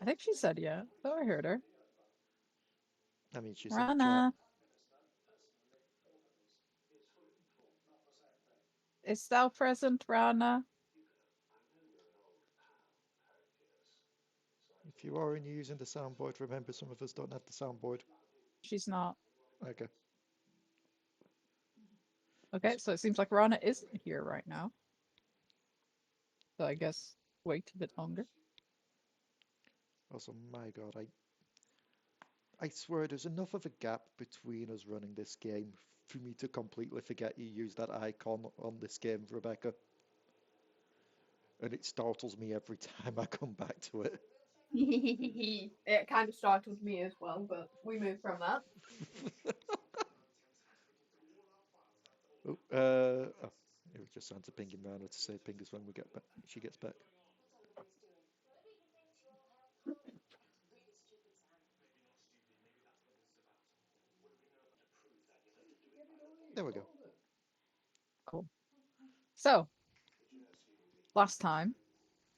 I think she said yeah. Oh, I heard her. I mean, she's in the chat. Ranna, is thou present, Ranna? If you are using the soundboard, remember some of us don't have the soundboard. She's not. Okay. Okay, so it seems like Ranna isn't here right now. So I guess wait a bit longer. Also, my God, I swear there's enough of a gap between us running this game for me to completely forget you use that icon on this game, Rebecca. And it startles me every time I come back to it. It kind of startled me as well, but we move from that. Oh, it was just Santa pinging Rana to say ping us when we get back. She gets back. There we go. Cool. So, last time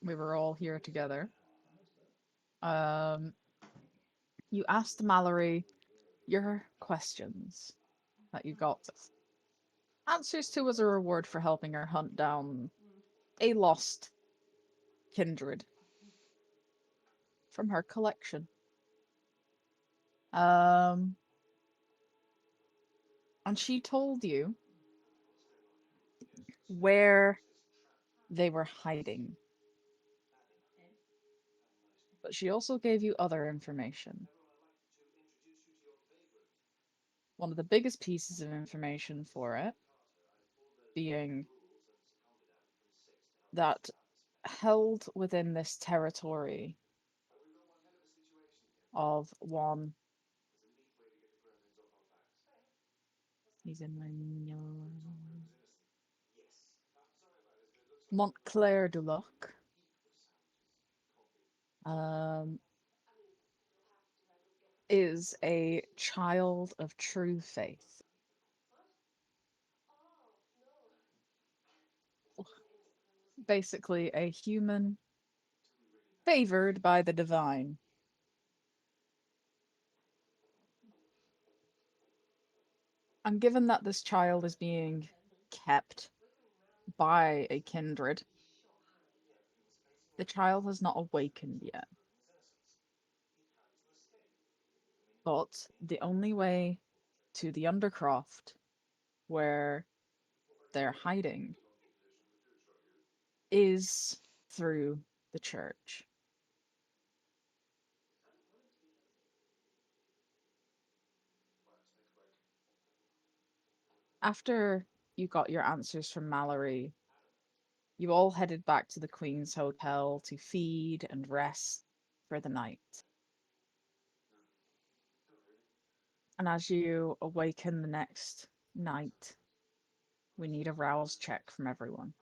we were all here together, um, you asked Mallory your questions that you got answers to as a reward for helping her hunt down a lost kindred from her collection. Um, and she told you where they were hiding. But she also gave you other information. One of the biggest pieces of information for it being that held within this territory of one. He's in my Montclair du Loc. Um, is a child of true faith. Basically, a human favored by the divine. And given that this child is being kept by a kindred, the child has not awakened yet. But the only way to the Undercroft, where they're hiding, is through the church. After you got your answers from Mallory, you all headed back to the Queen's Hotel to feed and rest for the night. And as you awaken the next night, we need a rouse check from everyone.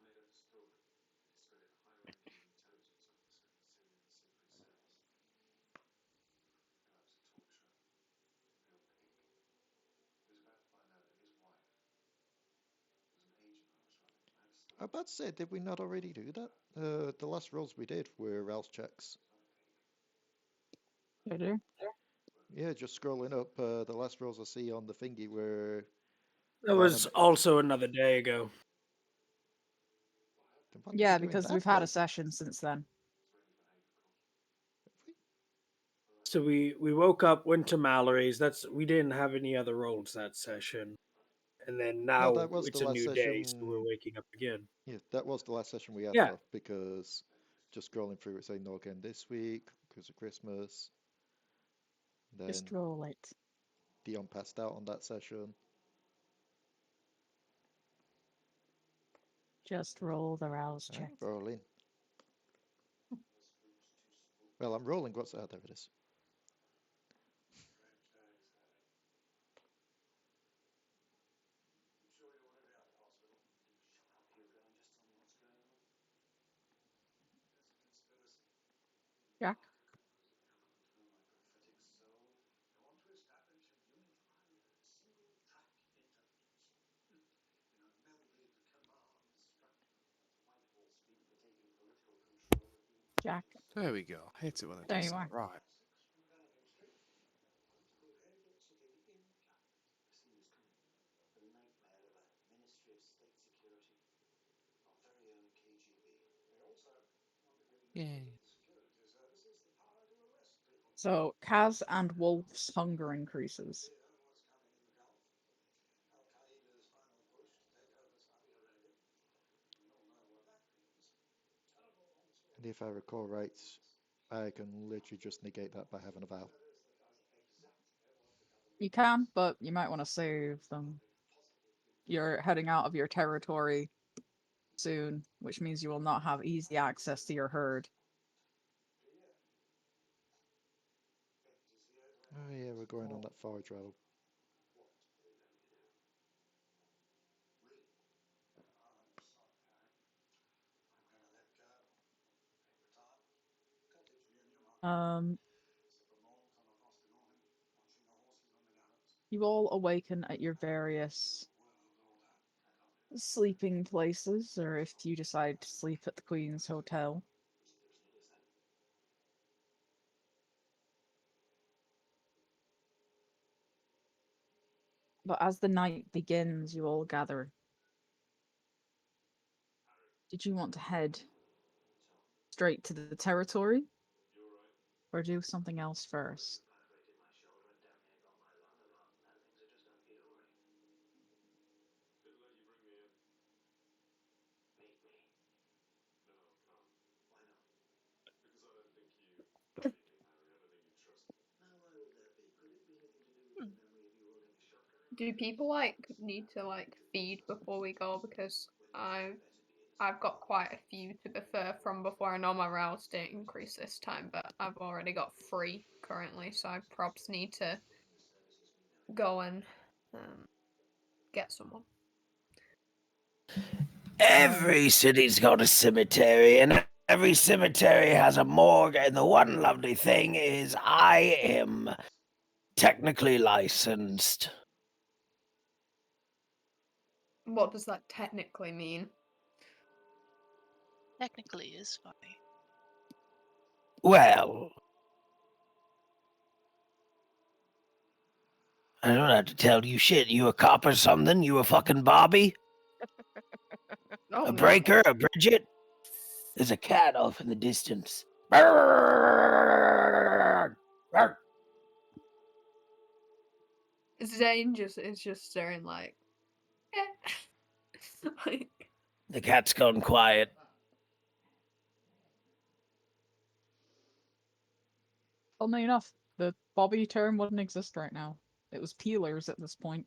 I'm about to say, did we not already do that? The last rolls we did were rouse checks. Better. Yeah, just scrolling up, the last rolls I see on the thingy were That was random. also another day ago. Then what are we Yeah, doing because that we've had a day? session since then. Have we? So we woke up, went to Mallory's. We didn't have any other roles that session, and then No, now that was the it's a last new day, so we're session. waking up again. Yeah, that was the last session we had Yeah, though, because just scrolling through it saying no again this week because of Christmas. Just Then roll it. Dion passed out on that session. Just roll the rouse check. Rolling. Well, I'm rolling. What's that? There it is. Jack? Jack. There we go. Hate it when they There do you that. are. Right. Yay. So Kaz and Wolf's hunger increases. And if I recall right, I can literally just negate that by having a vow. You can, but you might want to save them. You're heading out of your territory soon, which means you will not have easy access to your herd. Oh yeah, we're going on that forage road. You all awaken at your various sleeping places, or if you decide to sleep at the Queen's Hotel. But as the night begins, you all gather. Did you want to head straight to the territory, or do something else first? Do people like need to like feed before we go? Because I've got quite a few to defer from before. I know my rouse didn't increase this time, but I've already got 3 currently, so I probs need to go and get someone. Every city's got a cemetery, and every cemetery has a morgue. And the one lovely thing is, I am technically licensed. What does that technically mean? Technically is fine. Well, I don't have to tell you shit. You a cop or something? You a fucking Bobby? Oh, A no. breaker? A Bridget? There's a cat off in the distance. Zane is just staring like, like, The cat's gone quiet. Funnily enough, the Bobby term wouldn't exist right now. It was peelers at this point.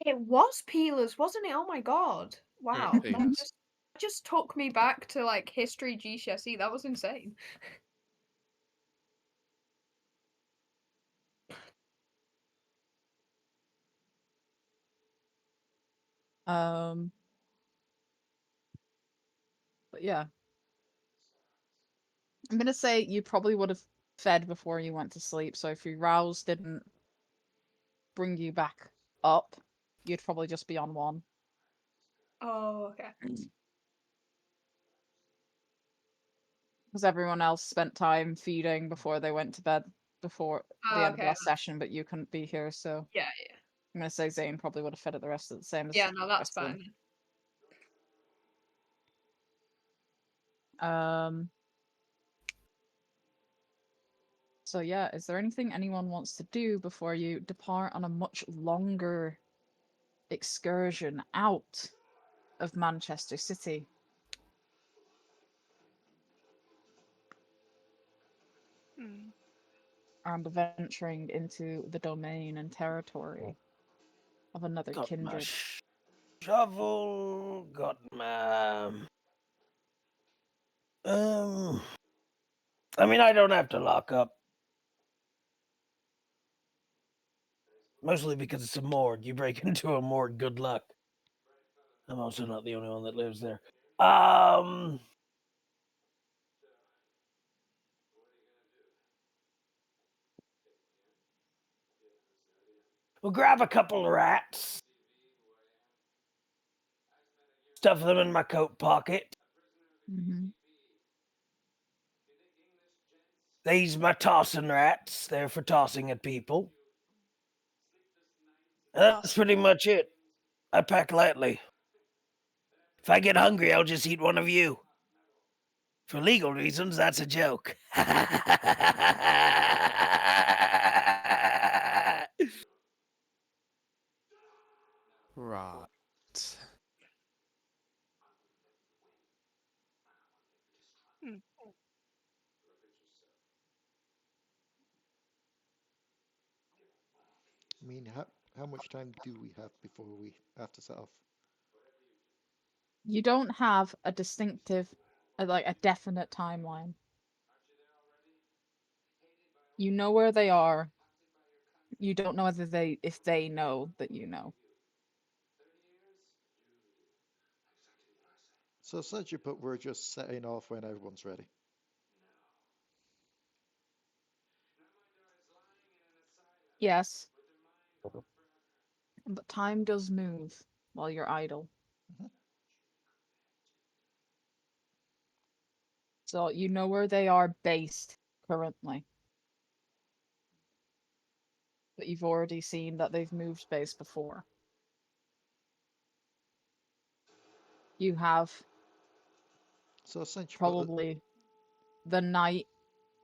it was peelers, wasn't it? Oh my god! Wow, that Peelers. just took me back to like history GCSE. That was insane. But yeah. I'm gonna say you probably would have fed before you went to sleep, so if your rouse didn't bring you back up, you'd probably just be on 1. Oh, okay. Because everyone else spent time feeding before they went to bed before the end of Okay, last session, but you couldn't be here, so yeah, I'm gonna say Zane probably would have fed at the rest of the same as yeah. No, the that's rest of them. fine. So yeah, is there anything anyone wants to do before you depart on a much longer excursion out of Manchester City? Hmm. And venturing into the domain and territory of another Got my kindred. shovel. Got my. I mean, I don't have to lock up. Mostly because it's a morgue. You break into a morgue, good luck. I'm also not the only one that lives there. We'll grab a couple of rats, stuff them in my coat pocket, Mm-hmm. These my tossing rats. They're for tossing at people. That's Tossing pretty much it. I pack lightly. If I get hungry, I'll just eat one of you. For legal reasons, that's a joke. Right. Hmm. I mean, how much time do we have before we have to set off? You don't have a distinctive, like a definite timeline. You know where they are. You don't know whether if they know that you know. So essentially, but we're just setting off when everyone's ready. Yes, but time does move while you're idle. Mhm. So you know where they are based currently. But you've already seen that they've moved space before. You have So essentially, probably the night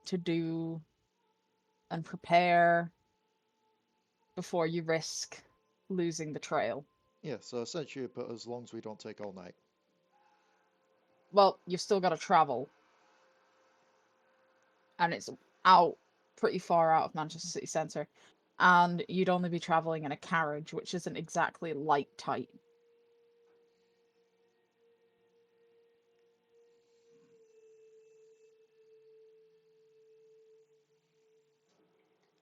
to do and prepare before you risk losing the trail. yeah. So essentially, but as long as we don't take all night. Well, you've still got to travel, and it's out pretty far out of Manchester city centre, and you'd only be travelling in a carriage, which isn't exactly light tight.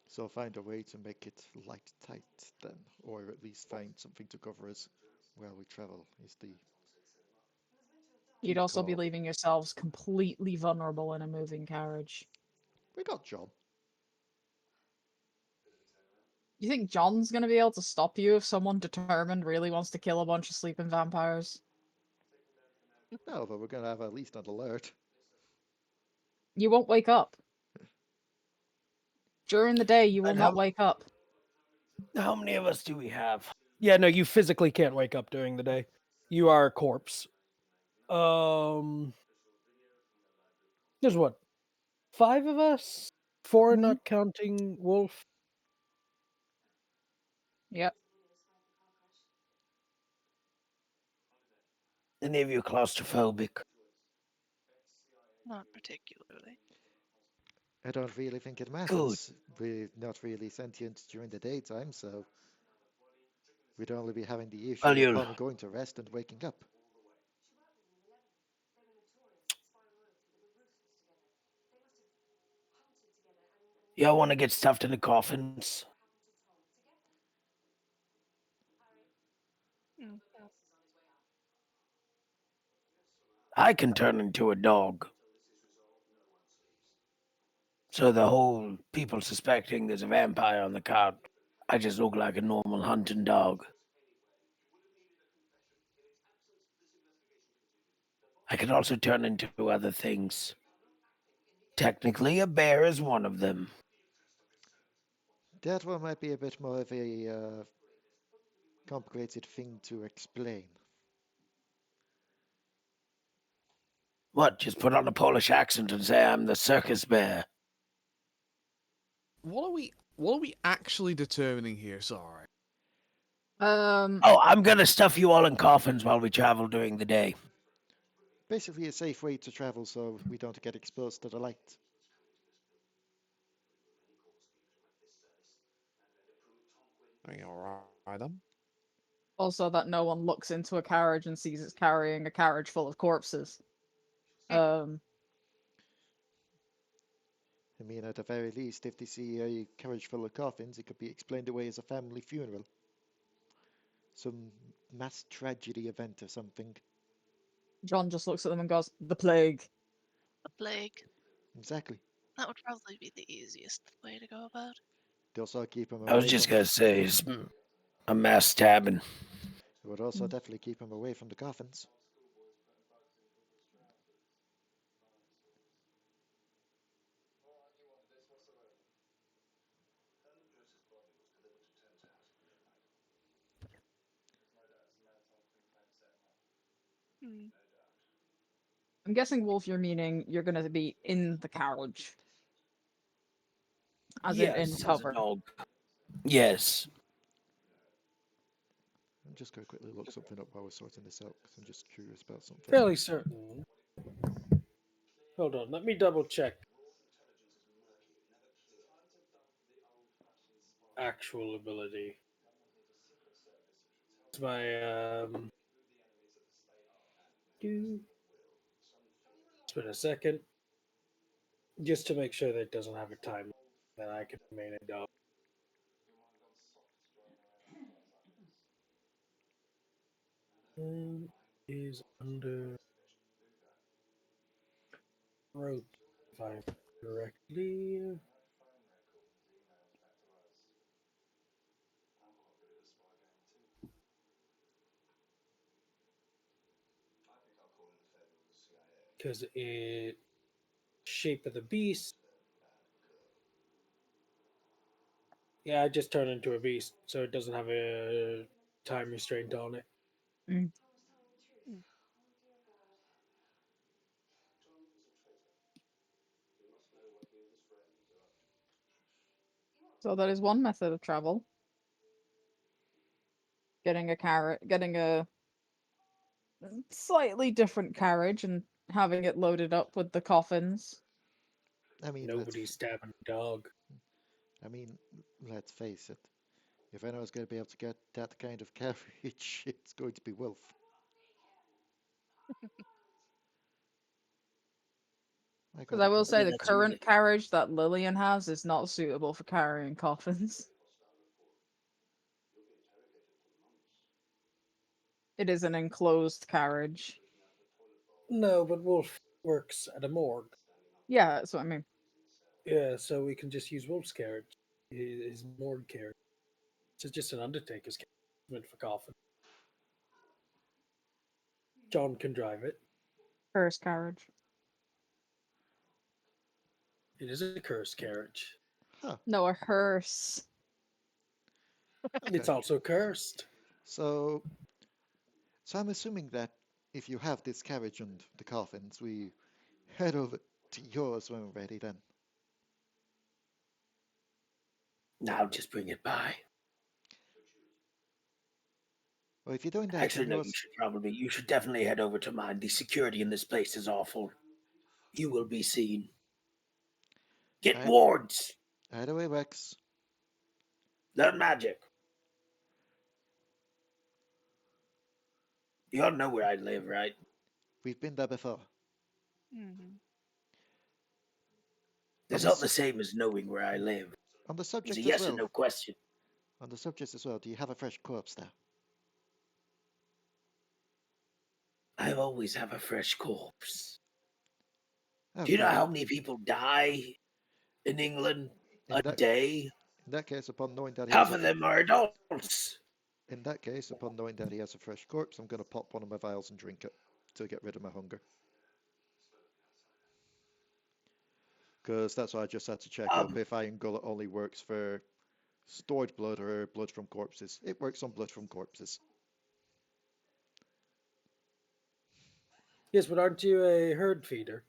So find a way to make it light tight then, or at least find something to cover us while we travel is the You'd key also be call. leaving yourselves completely vulnerable in a moving carriage. We got John. You think John's gonna be able to stop you if someone determined really wants to kill a bunch of sleeping vampires? No, but we're gonna have at least an alert. You won't wake up. During the day, you will And not wake up. how many of us do we have? Yeah, no, you physically can't wake up during the day. You are a corpse. There's what? 5 of us? 4 Mhm. not counting Wolf. Yep. Any of you claustrophobic? Not particularly. I don't really think it Good. matters. We're not really sentient during the daytime, so we'd only be having the Well, issue upon going to rest and waking up. y'all want to get stuffed into coffins? Hmm. I can turn into a dog. So the whole people suspecting there's a vampire on the cart, I just look like a normal hunting dog. I can also turn into other things. Technically, a bear is one of them. That one might be a bit more of a complicated thing to explain. What, just put on a Polish accent and say I'm the circus bear? What are we actually determining here, sorry? Oh, I'm gonna stuff you all in coffins while we travel during the day. Basically, a safe way to travel so we don't get exposed to the light. I mean, alright then. Also, that no one looks into a carriage and sees it's carrying a carriage full of corpses. I mean, at the very least, if they see a carriage full of coffins, it could be explained away as a family funeral. Some mass tragedy event or something. John just looks at them and goes, "The plague." The plague. Exactly. That would probably be the easiest way to go about. They also keep him I was away just from. gonna say, it's a mass stabbing. It would also Mm. definitely keep him away from the coffins. Hmm. I'm guessing, Wolf, you're meaning you're going to be in the carriage, as in Yes, as a cover. dog. Yes. I'm just going to quickly look something up while we're sorting this out because I'm just curious about something. Fairly certain. Hold on, let me double check. Actual ability. It's my It's been a second, just to make sure that it doesn't have a time that I can remain a dog. Is under rope, if I correctly. Because it shape of the beast. Yeah, I just turned into a beast, so it doesn't have a time restraint on it. Mm. So that is one method of travel. Getting a slightly different carriage and having it loaded up with the coffins. I mean, Nobody's stabbing a dog. I mean, let's face it. If anyone's going to be able to get that kind of carriage, it's going to be Wolf. My Because God, I I will can't. say Yeah, the that's usually. current carriage that Lillian has is not suitable for carrying coffins. It is an enclosed carriage. No, but Wolf works at a morgue. Yeah, that's what I mean. Yeah, so we can just use Wolf's carriage, his morgue carriage. It's just an undertaker's carriage meant for coffin. John can drive it. First carriage. It is a cursed carriage. Huh. No, a hearse. Okay. It's also cursed. So, so I'm assuming that if you have this carriage and the coffins, we head over to yours when we're ready. Then. Now just bring it by. Well, if you're doing that, then Actually, no, you should definitely head over to mine. The security in this place is awful. You will be seen. Get Right, wards. right away, Rex. Learn magic. You all know where I live, right? We've been there before. Hmm. On It's the not the same as knowing where I live. on the It's a subject as yes or well. no question. On the subject as well. Do you have a fresh corpse there? I always have a fresh corpse. Do you know Okay. how many people die in England In a that day? in that case, upon knowing that he has Half a of them are adults. in that case, upon knowing that he has a fresh corpse, I'm going to pop one of my vials and drink it to get rid of my hunger. Because that's why I just had to check up if Iron Gullet only works for stored blood or blood from corpses. It works on blood from corpses. Yes, but aren't you a herd feeder?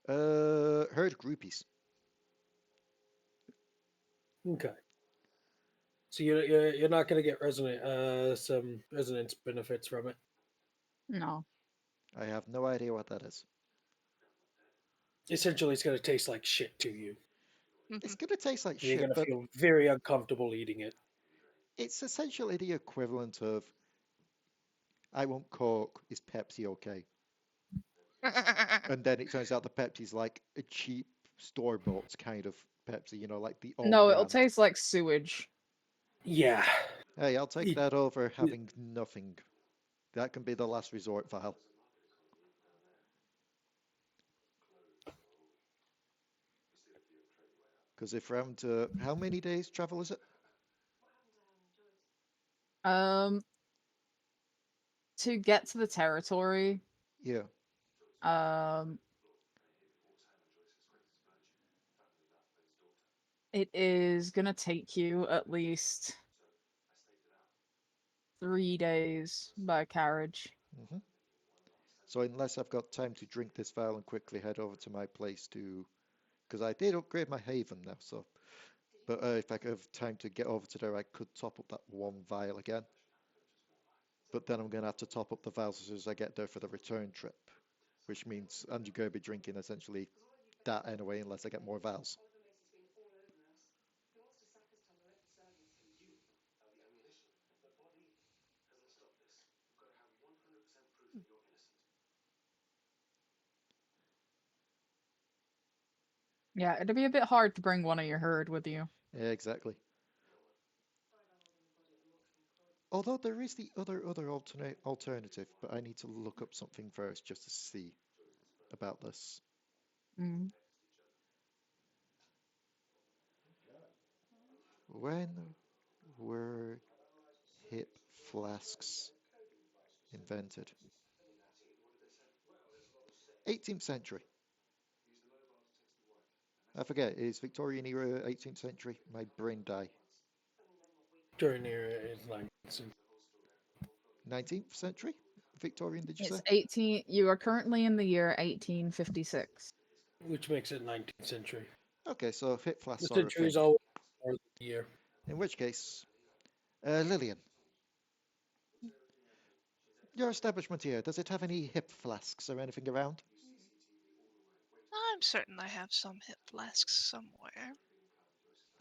Herd groupies. Okay. So you're not going to get some resonance benefits from it. No. I have no idea what that is. Essentially, it's going to taste like shit to you. It's going to taste like You're shit, going to but feel very uncomfortable eating it. it's essentially the equivalent of I want Coke, is Pepsi okay? And then it turns out the Pepsi's like a cheap store-bought kind of Pepsi, like the on No, it'll brand. taste like sewage. Yeah. Hey, I'll take Eat- that over having nothing. That can be the last resort, Val. Because if we're having to, how many days travel is it? Um, to get to the territory, Yeah. um, It is gonna take you at least 3 days by carriage. Hmm. So unless I've got time to drink this vial and quickly head over to my place to, because I did upgrade my haven now, so. But if I could have time to get over to there, I could top up that one vial again. But then I'm going to have to top up the vials as soon as I get there for the return trip, which means I'm going to be drinking essentially that anyway, unless I get more vials. Yeah, it'd be a bit hard to bring one of your herd with you. Yeah, exactly. Although there is the other alternative, but I need to look up something first just to see about this. Mm. When were hip flasks invented? 18th century. I forget, is Victorian era 18th century? My brain die. During era is like 19th century? Victorian, did you It's say? 18. You are currently in the year 1856. which makes it 19th century. Okay, so hip The flasks are a century thing. is always more than the year. In which case, Lillian, your establishment here, does it have any hip flasks or anything around? I'm certain I have some hip flasks somewhere.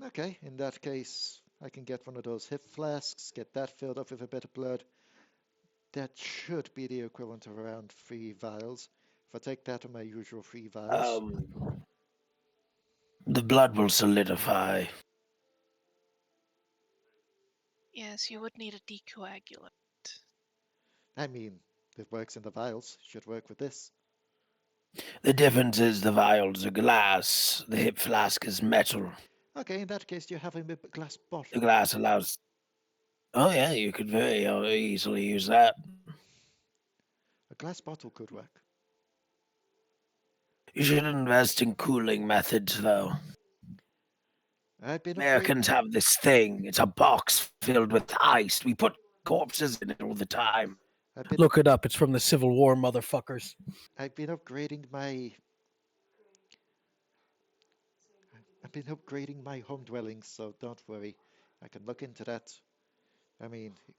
Okay, in that case, I can get one of those hip flasks, get that filled up with a bit of blood. That should be the equivalent of around 3 vials. If I take that to my usual 3 vials, The blood will solidify. Yes, you would need a decoagulant. I mean, it works in the vials, should work with this. The difference is the vials are glass, the hip flask is metal. Okay, in that case, you have a glass The bottle. glass allows. Oh, yeah, you could very easily use that. A glass bottle could work. You should invest in cooling methods, though. I've been upgrading. Americans have this thing. It's a box filled with ice. We put corpses in it all the time. Look it up. It's from the Civil War, motherfuckers. I've been upgrading my. I've been upgrading my home dwellings, so don't worry. I can look into that. I mean, it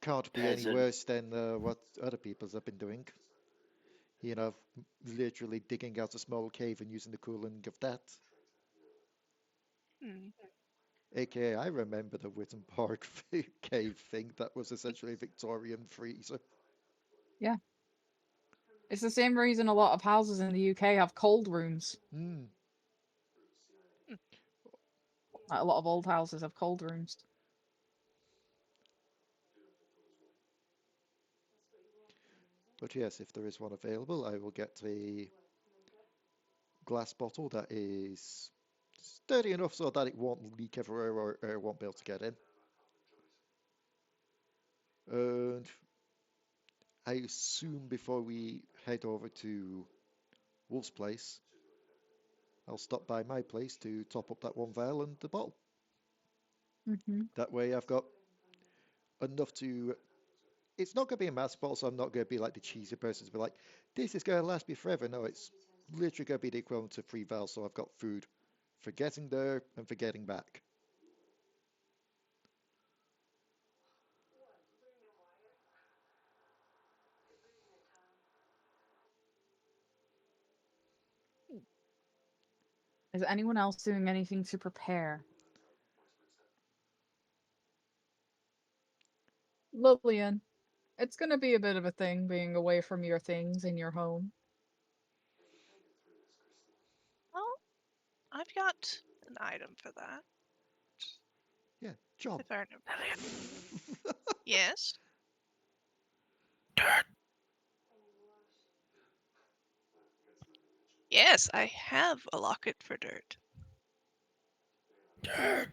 can't be any Peasant. worse than what other people's have been doing. You know, literally digging out a small cave and using the cooling of that. Hmm. AKA, I remember the Witten Park cave thing that was essentially a Victorian freezer. Yeah. It's the same reason a lot of houses in the UK have cold rooms. Hmm. Like a lot of old houses have cold rooms. But yes, if there is one available, I will get a glass bottle that is sturdy enough so that it won't leak everywhere or air won't be able to get in. And I assume before we head over to Wolf's place, I'll stop by my place to top up that one vial and the bottle. Mm-hmm. That way I've got enough to. It's not going to be a mass bottle, so I'm not going to be like the cheesy person to be like, this is going to last me forever. No, it's literally going to be the equivalent of 3 vials, so I've got food for getting there and for getting back. Is anyone else doing anything to prepare? Lillian, it's gonna be a bit of a thing being away from your things in your home. Well, I've got an item for that. Yeah, John. If I remember. Yes. Dirt. Yes, I have a locket for dirt. Dirt.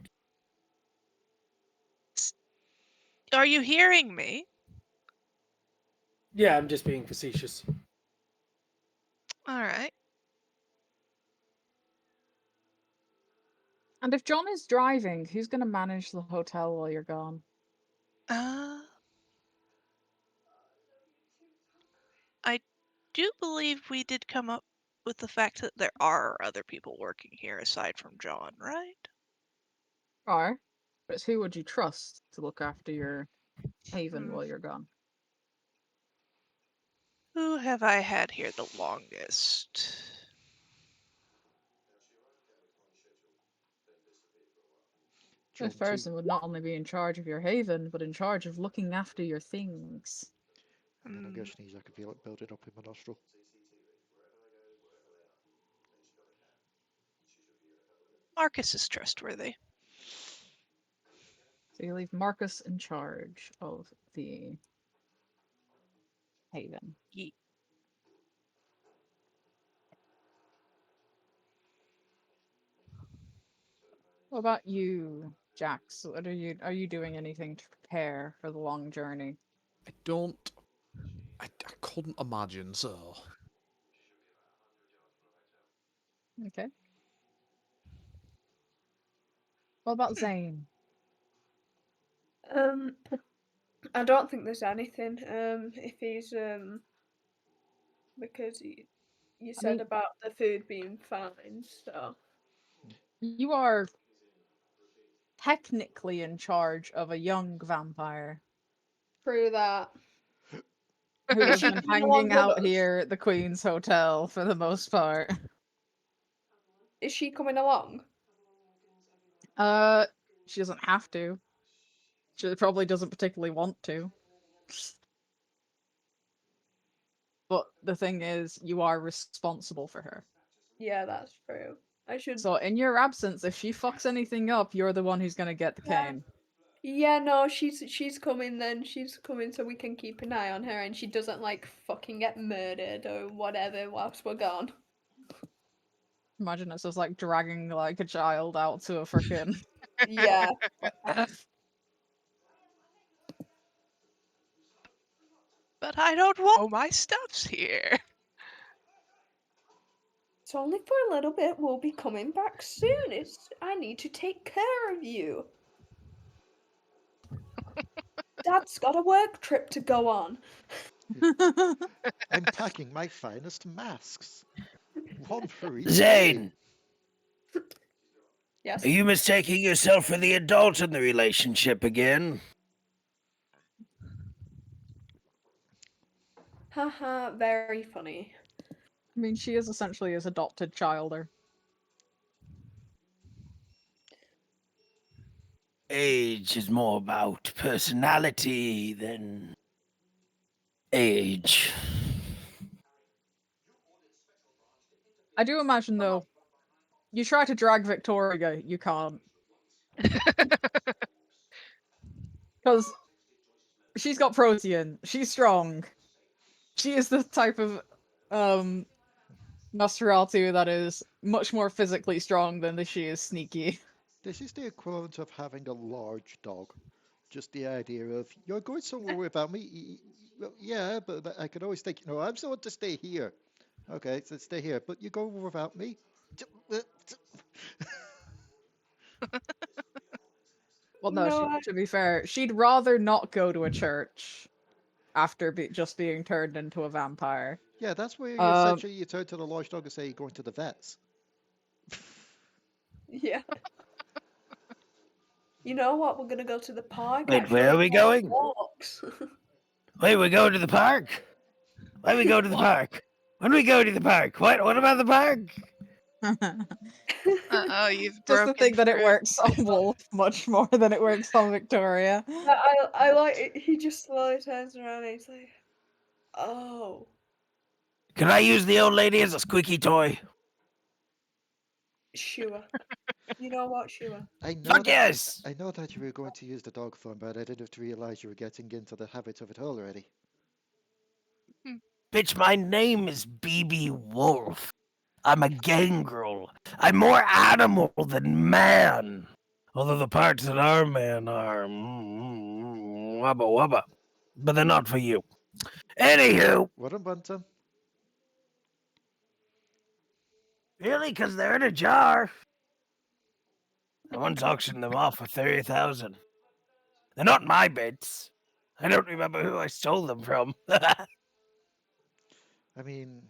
Are you hearing me? Yeah, I'm just being facetious. All right. And if John is driving, who's going to manage the hotel while you're gone? I do believe we did come up with the fact that there are other people working here aside from John, right? Or, but who would you trust to look after your haven Hmm. while you're gone? Who have I had here the longest? John This 2. person would not only be in charge of your haven, but in charge of looking after your things. I mean, I'm Hmm, guessing I can feel it building up in my nostril. Marcus is trustworthy. So you leave Marcus in charge of the haven. Ye- What about you, Jax? What are you doing anything to prepare for the long journey? I don't. I couldn't imagine so. Okay. What about Zane? I don't think there's anything. If he's because you I said mean, about the food being fine, so you are technically in charge of a young vampire through that. who Is has she been coming along hanging with out us? here at the Queen's Hotel for the most part. Is she coming along? Uh, she doesn't have to. She probably doesn't particularly want to. But the thing is, you are responsible for her. Yeah, that's true. I should. So in your absence, if she fucks anything up, you're the one who's gonna get the Yeah. cane. Yeah, no, she's coming then. She's coming so we can keep an eye on her and she doesn't like fucking get murdered or whatever whilst we're gone. Imagine it's just like dragging like a child out to a freaking. Yeah. But I don't want. Oh, my stuff's here. It's only for a little bit. We'll be coming back soon. I need to take care of you. Dad's got a work trip to go on. I'm packing my finest masks. One for each day. Zane, Yes. are you mistaking yourself for the adult in the relationship again? Haha, very funny. I mean, she is essentially his adopted childer. Age is more about personality than age. I do imagine though, you try to drag Victoria, you can't. Because she's got protein, she's strong. She is the type of Nosferatu that is much more physically strong than she is sneaky. This is the equivalent of having a large dog. Just the idea of, you're going somewhere without me? Well, yeah, but I can always think, no, I'm supposed to stay here. Okay, so stay here, but you go without me? Well, no, No, to be fair, she'd rather not go to a church after just being turned into a vampire. Yeah, that's where you Um, essentially you turn to the large dog and say you're going to the vets. yeah. You know what? We're gonna go to the park. Wait, Actually, where are we go on going? walks. Wait, we go to the park? Why we go to the park? When we go to the park? What about the park? Oh, you've just to broken think that it fruit. works on Wolf much more than it works on Victoria. I like it. He just slowly turns around and he's like, "Oh, Can I use the old lady as a squeaky toy? sure. You know what, sure." Fuck yes! I know that you were going to use the dog form, but I didn't realize you were getting into the habit of it already. Bitch, my name is BB Wolf. I'm a gangrel. I'm more animal than man. Although the parts that are man are wubba wubba. But they're not for you. Anywho, What a buntum. really, because they're in a jar. Someone's auctioned them off for 30,000. They're not my bits. I don't remember who I stole them from. I mean,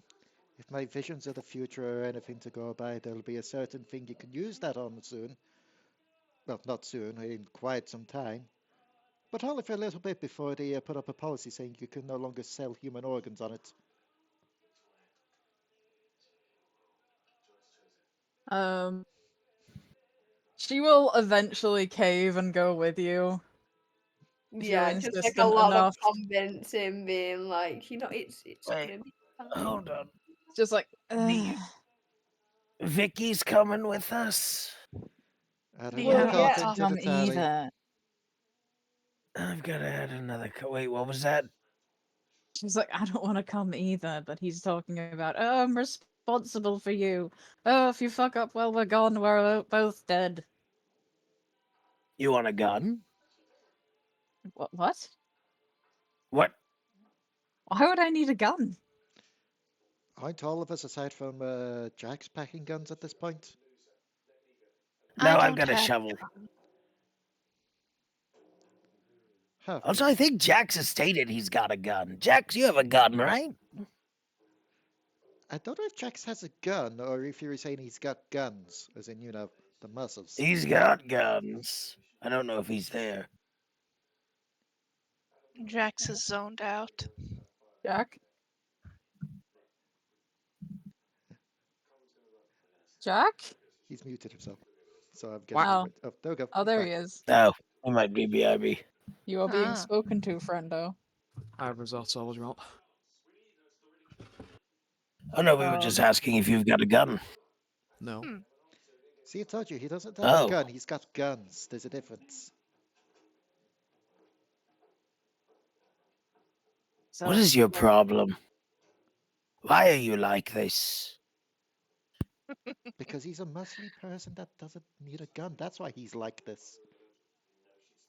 if my visions of the future are anything to go by, there'll be a certain thing you can use that on soon. Well, not soon, in quite some time. But only for a little bit before they put up a policy saying you can no longer sell human organs on it. Um, she will eventually cave and go with you if you're Yeah, just like a insistent lot of enough. convincing, being like, it's Wait, gonna be hold fine. on. Just like, The Vicky's coming with us. I don't the want I to don't want caught to yeah. into the come tally. either. I've got to add another. Wait, what was that? She's like, I don't want to come either, but he's talking about, oh, I'm responsible for you. Oh, if you fuck up while we're gone, we're both dead. You want a gun? What? What? Why would I need a gun? Aren't all of us, aside from Jack's, packing guns at this point? No, I I've don't got a have. shovel. Huh, Also, I think Jax has stated he's got a gun. Jax, you have a gun, right? I don't know if Jax has a gun or if you're saying he's got guns, as in, the muscles. He's got guns. I don't know if he's there. Jax is zoned out. Jack? Jack? He's muted himself. So I'm guessing Whack. he Oh. went. Oh, there we go. Oh, He's there back. he is. Oh, he might be BIB. You are being Ah. spoken to, friendo. I results always want. Oh no, we were just Um, asking if you've got a gun. No. Hmm. See, I told you, he doesn't have a Oh, gun. He's got guns. There's a difference. so, what is your problem? Why are you like this? Because he's a muscly person that doesn't need a gun. That's why he's like this.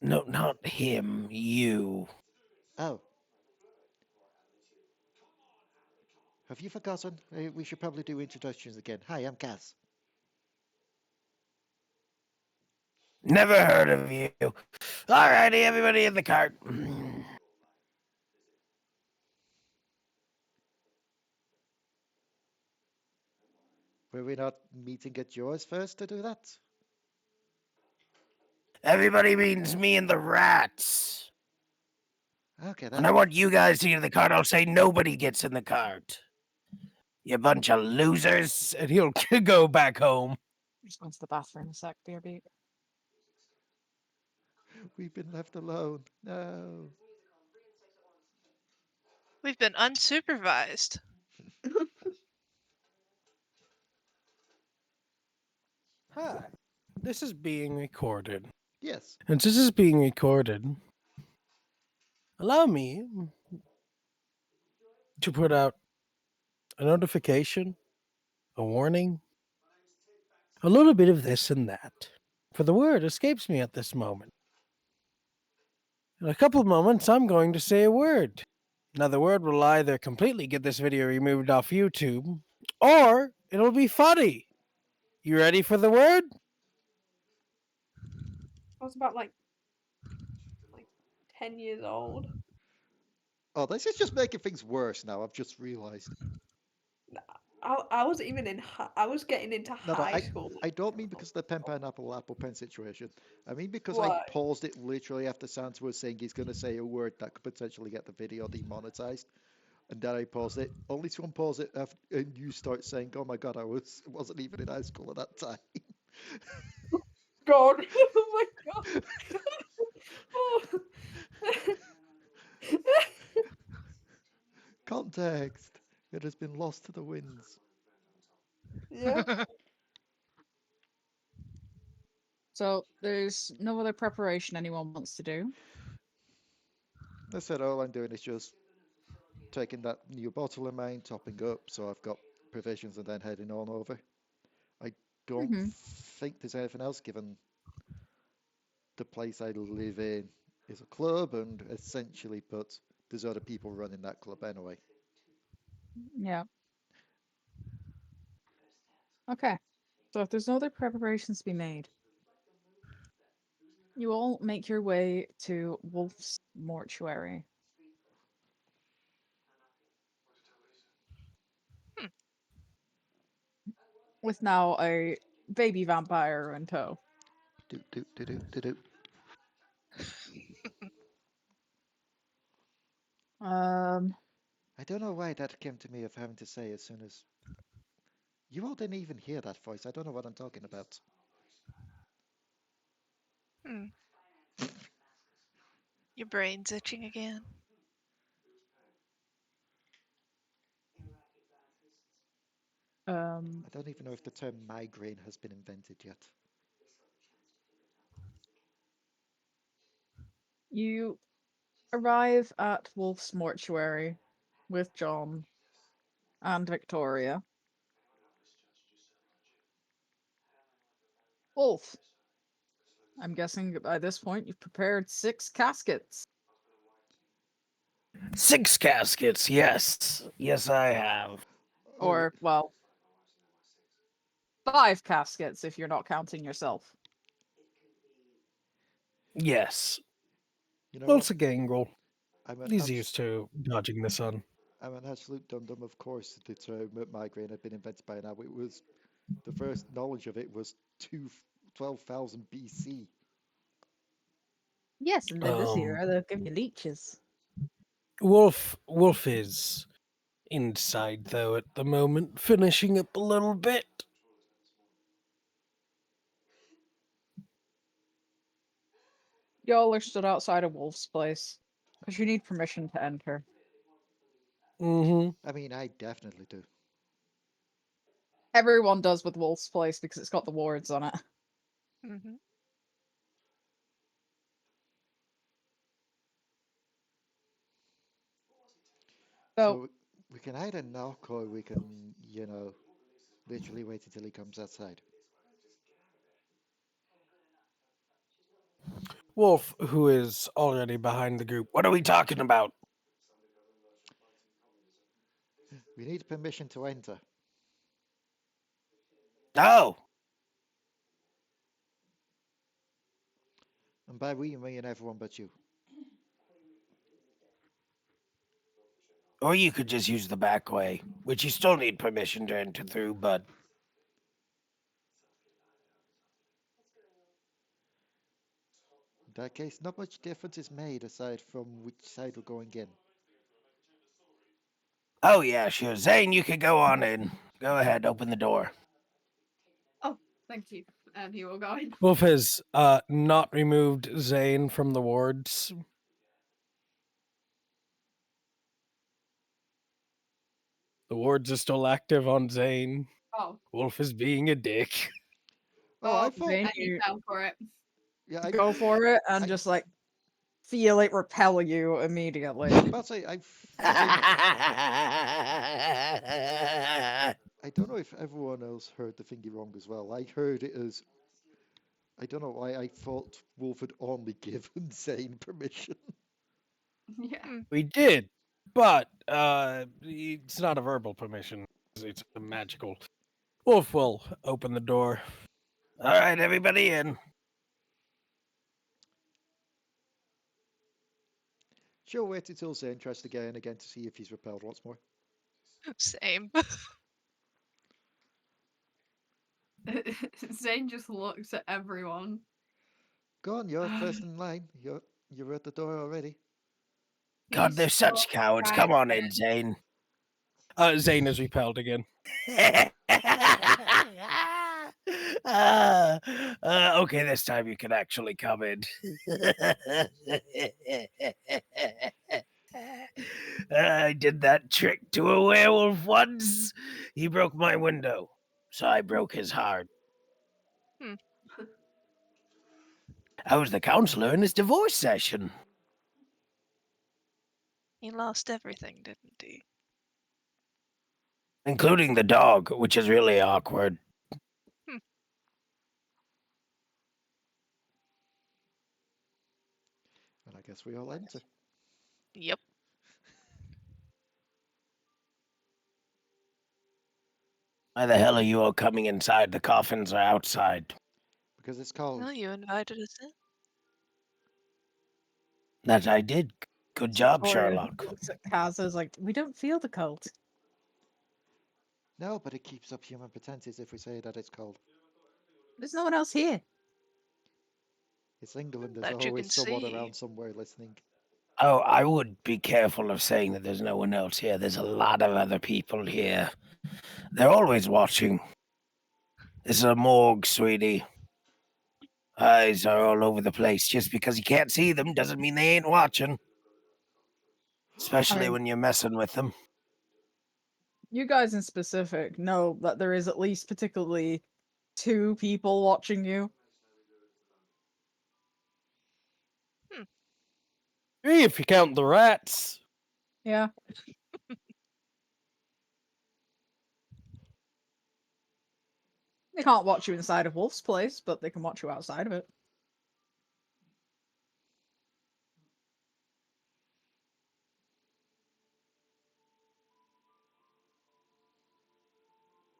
No, not him. You. Oh, have you forgotten? We should probably do introductions again. Hi, I'm Kaz. Never heard of you. Alrighty, everybody in the cart. Were we not meeting at yours first to do that? Everybody means me and the rats. Okay, When I want you guys to get in the cart, I'll say nobody gets in the cart. You bunch of losers. And he'll go back home. just going to the bathroom a sec, BRB. we've been left alone. No. We've been unsupervised. Hi. This is being recorded. Yes. And since this is being recorded, allow me to put out a notification, a warning, a little bit of this and that. For the word escapes me at this moment. In a couple of moments, I'm going to say a word. Now, the word will either completely get this video removed off YouTube, or it'll be funny. You ready for the word? I was about like 10 years old. Oh, this is just making things worse now. I've just realised. I wasn't even in. I was getting into No, high school. I don't mean because of the pen pineapple apple pen situation. I mean because I What? paused it literally after Sans was saying he's going to say a word that could potentially get the video demonetized, and then I paused it only to unpause it after, and you start saying, "Oh my God, wasn't even in high school at that time." God! Oh my God! Oh. Context. It has been lost to the winds. Yeah. So, there's no other preparation anyone wants to do. I said all I'm doing is just taking that new bottle of mine, topping up, so I've got provisions, and then heading on over. I don't Mm-hmm. think there's anything else given the place I live in is a club, and essentially, but there's other people running that club anyway. Yeah. Okay. So if there's no other preparations to be made, You all make your way to Wolf's mortuary. Hmm. With now a baby vampire in tow. Do do do do do do. Um, I don't know why that came to me of having to say as soon as you all didn't even hear that voice. I don't know what I'm talking about. Hmm. Your brain's itching again. I don't even know if the term migraine has been invented yet. you arrive at Wolf's mortuary with John and Victoria. Wolf, I'm guessing that by this point you've prepared 6 caskets. 6 caskets, yes. Yes, I have. Oh, Or, well, 5 caskets if you're not counting yourself. Yes. you know Well, what? it's a gangrel. I'm an He's abs used to dodging the sun. I'm an absolute dum-dum. Of course, the term migraine had been invented by now. It was the first knowledge of it was 12,000 BC. Yes, and in this era they'll give you leeches. Wolf is inside though at the moment, finishing up a little bit. Y'all are stood outside of Wolf's place, because you need permission to enter. Mm-hmm. I mean, I definitely do. Everyone does with Wolf's place because it's got the wards on it. Mm-hmm. So, So we can either knock or we can, literally wait until he comes outside. Wolf, who is already behind the group. What are we talking about? We need permission to enter. Oh, And by we, I mean everyone but you. or you could just use the back way, which you still need permission to enter through, but In that case, not much difference is made aside from which side we're going in. oh yeah, sure. Zane, you can go on in. Go ahead, open the door. Oh, thank you. And he will go in. Wolf has not removed Zane from the wards. The wards are still active on Zane. Oh, Wolf is being a dick. Oh, I oh, thought, Zane, and he's you down for it. yeah, go for it and I, just like feel it repel you immediately. I was about to say, I thought I don't know if everyone else heard the thingy wrong as well. I heard it as, I don't know why I thought Wolf had only given Zane permission. Yeah. We did, but it's not a verbal permission. It's a magical. Wolf will open the door. All right, everybody in. She'll wait until Zane tries to get in again to see if he's repelled once more. Same. Zane just looks at everyone. Go on, you're first in line. You're at the door already. God, they're He's so such cowards. Come on in, excited. Zane. Zane is repelled again. Okay, this time you can actually come in. I did that trick to a werewolf once. He broke my window, so I broke his heart. Hmm. I was the counselor in his divorce session. He lost everything, didn't he? Including the dog, which is really awkward. Hmm. And I guess we all enter. Yep. Why the hell are you all coming inside? The coffins are outside. Because it's called Well, you invited us in. That I did. Good job, Victoria Sherlock. looks at Kaz as like, we don't feel the cult. No, but it keeps up human pretenses if we say that it's cold. There's no one else here. It's England, there's That you always can someone see. around somewhere listening. Oh, I would be careful of saying that there's no one else here. There's a lot of other people here. They're always watching. This is a morgue, sweetie. Eyes are all over the place. Just because you can't see them doesn't mean they ain't watching. Especially mean- when you're messing with them. You guys in specific know that there is at least particularly 2 people watching you. 3 if you count the rats. Yeah. They can't watch you inside of Wolf's place, but they can watch you outside of it.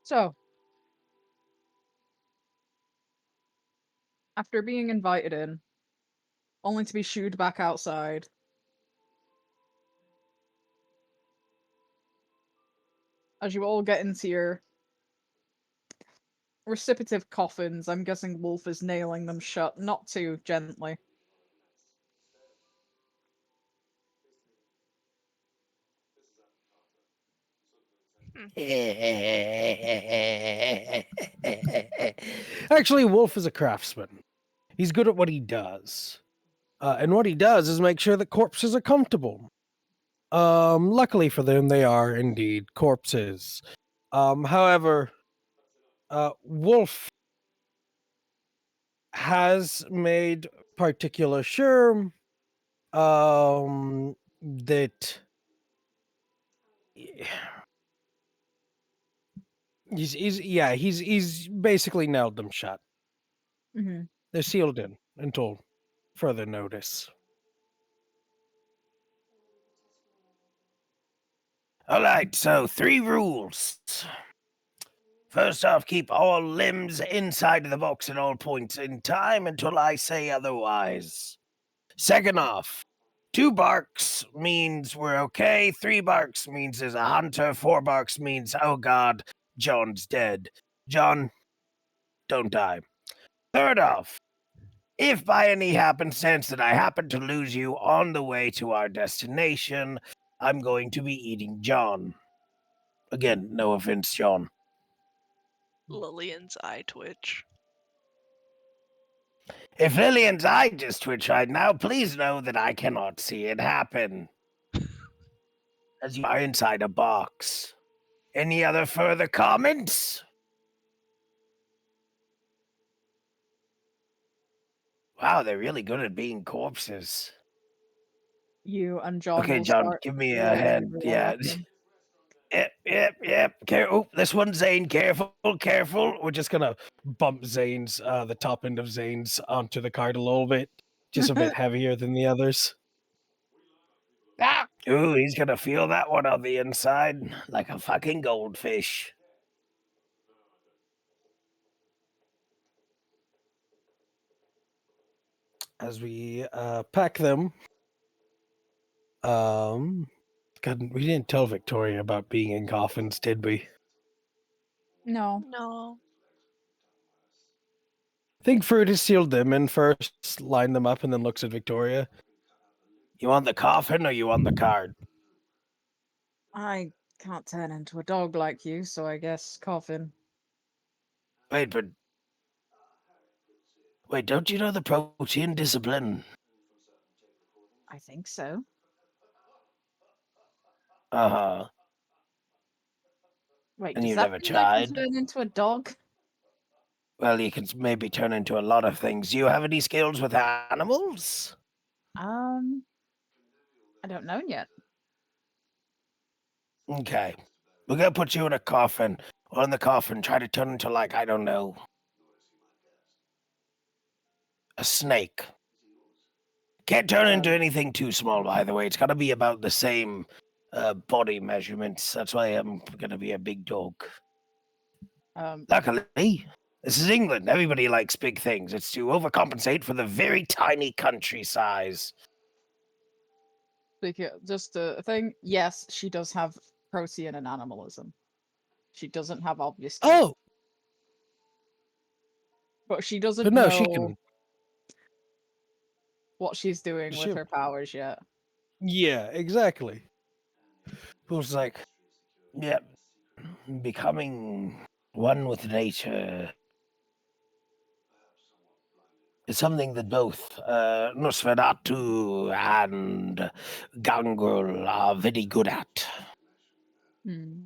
So, after being invited in, only to be shooed back outside, as you all get into your recipitive coffins, I'm guessing Wolf is nailing them shut, not too gently. Actually, Wolf is a craftsman. He's good at what he does. And what he does is make sure that corpses are comfortable. Luckily for them, they are indeed corpses. However, Wolf has made particular sure that he's basically nailed them shut. Mm-hmm. They're sealed in until further notice. All right, so 3 rules. First off, keep all limbs inside of the box at all points in time until I say otherwise. Second off, 2 barks means we're okay, 3 barks means there's a hunter, 4 barks means, oh god, John's dead. John, don't die. Third off, if by any happenstance that I happen to lose you on the way to our destination, I'm going to be eating John. Again, no offense, John. Lillian's eye twitch. If Lillian's eye just twitch right now, please know that I cannot see it happen. As you are inside a box. Any other further comments? Wow, they're really good at being corpses. You and John Okay, will John, start give me a laying hand. everyone Yeah. up then. Yep. Oh, this one's Zane. Careful. We're just gonna bump Zane's, the top end of Zane's onto the cart a little bit. Just a bit heavier than the others. Ah! Ooh, he's gonna feel that one on the inside like a fucking goldfish. As we pack them, God, we didn't tell Victoria about being in coffins, did we? No. No. I think Fruit has sealed them in first, lined them up, and then looks at Victoria. You want the coffin or you want the card? I can't turn into a dog like you, so I guess coffin. Wait, don't you know the protein discipline? I think so. Uh-huh. Wait, And does you've that never mean I can tried? turn into a dog? Well, you can maybe turn into a lot of things. Do you have any skills with animals? I don't know yet. Okay. We're gonna put you in a coffin. Or in the coffin, try to turn into, like, I don't know, a snake. Can't turn into anything too small, by the way. It's gotta be about the same body measurements. That's why I'm gonna be a big dog. Luckily, this is England. Everybody likes big things. It's to overcompensate for the very tiny country size. Just a thing. Yes, she does have protean and animalism. She doesn't have obvious traits, Oh, but she but doesn't no, she know can. what she's doing with She, her powers yet. yeah, exactly. It was like, yeah, becoming one with nature is something that both Nosferatu and Gangrel are very good at. Hmm.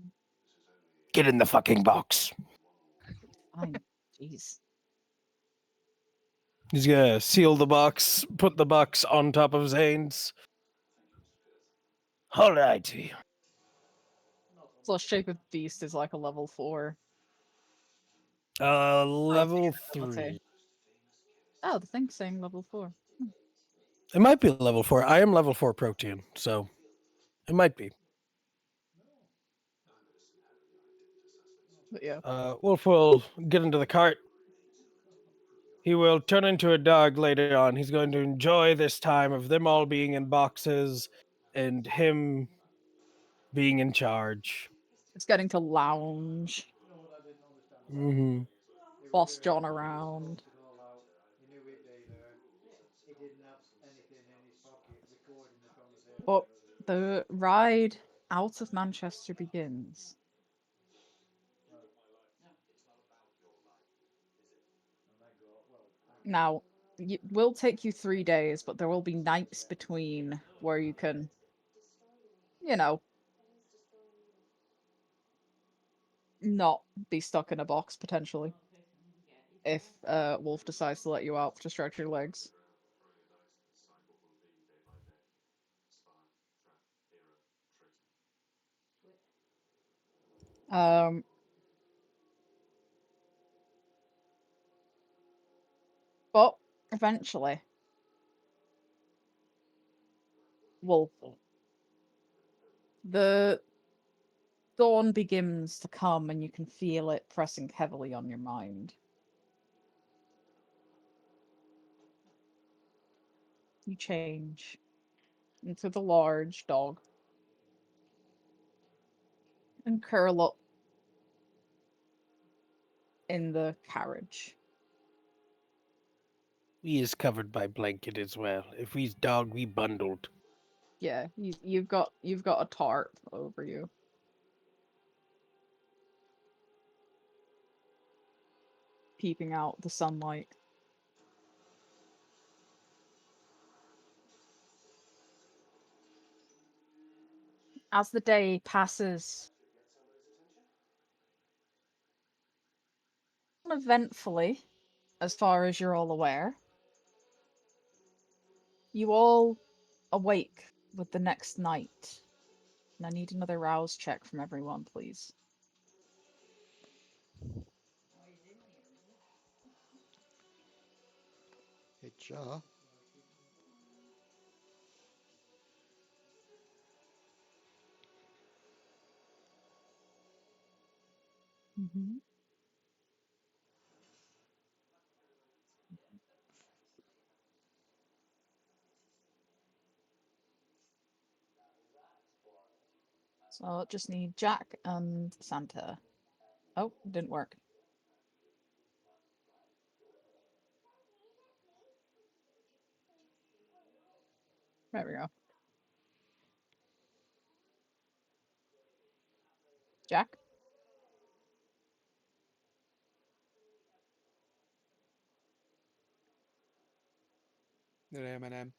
Get in the fucking box. Fine. Jeez. He's gonna seal the box, put the box on top of Zane's. Alrighty. So shape of beast is like a level 4. Level ability. 3. Oh, the thing's saying level 4. It might be level 4. I am level 4 protein, so it might be. But yeah. Wolf will get into the cart. He will turn into a dog later on. He's going to enjoy this time of them all being in boxes and him being in charge. It's getting to lounge, Mm-hmm. boss John around. But the ride out of Manchester begins. Now, it will take you 3 days, but there will be nights between where you can, you know, not be stuck in a box potentially. If Wolf decides to let you out to stretch your legs. Um, but eventually, Wolf, the dawn begins to come and you can feel it pressing heavily on your mind. You change into the large dog and curl up in the carriage. He is covered by blanket as well. If he's dog, we bundled. Yeah, you've got a tarp over you. Peeping out the sunlight. As the day passes, uneventfully, as far as you're all aware, you all awake with the next night. And I need another rouse check from everyone, please. Hey, Jar. Mm-hmm. So I'll just need Jack and Santa. Oh, didn't work. There we go. Jack? M&M.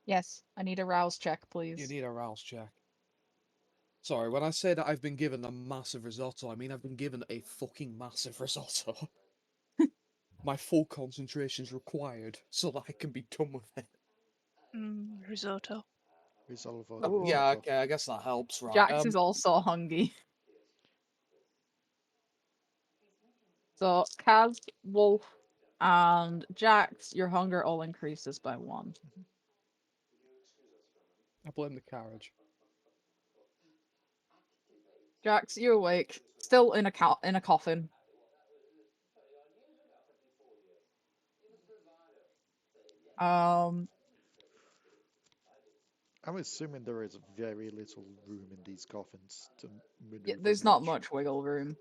Yes, I need a rouse check, You please. need a rouse check. Sorry, when I say that I've been given a massive risotto, I mean I've been given a fucking massive risotto. My full concentration is required so that I can be done with it. Risotto. Risolvo de Ooh. Yeah, risotto. okay, I guess that helps, right? Jax is also hungry. So Kaz, Wolf, and Jax, your hunger all increases by 1. I blame the carriage. Jax, you awake, still in a coffin. Um, I'm assuming there is very little room in these coffins to Yeah, maneuver there's not much. much wiggle room.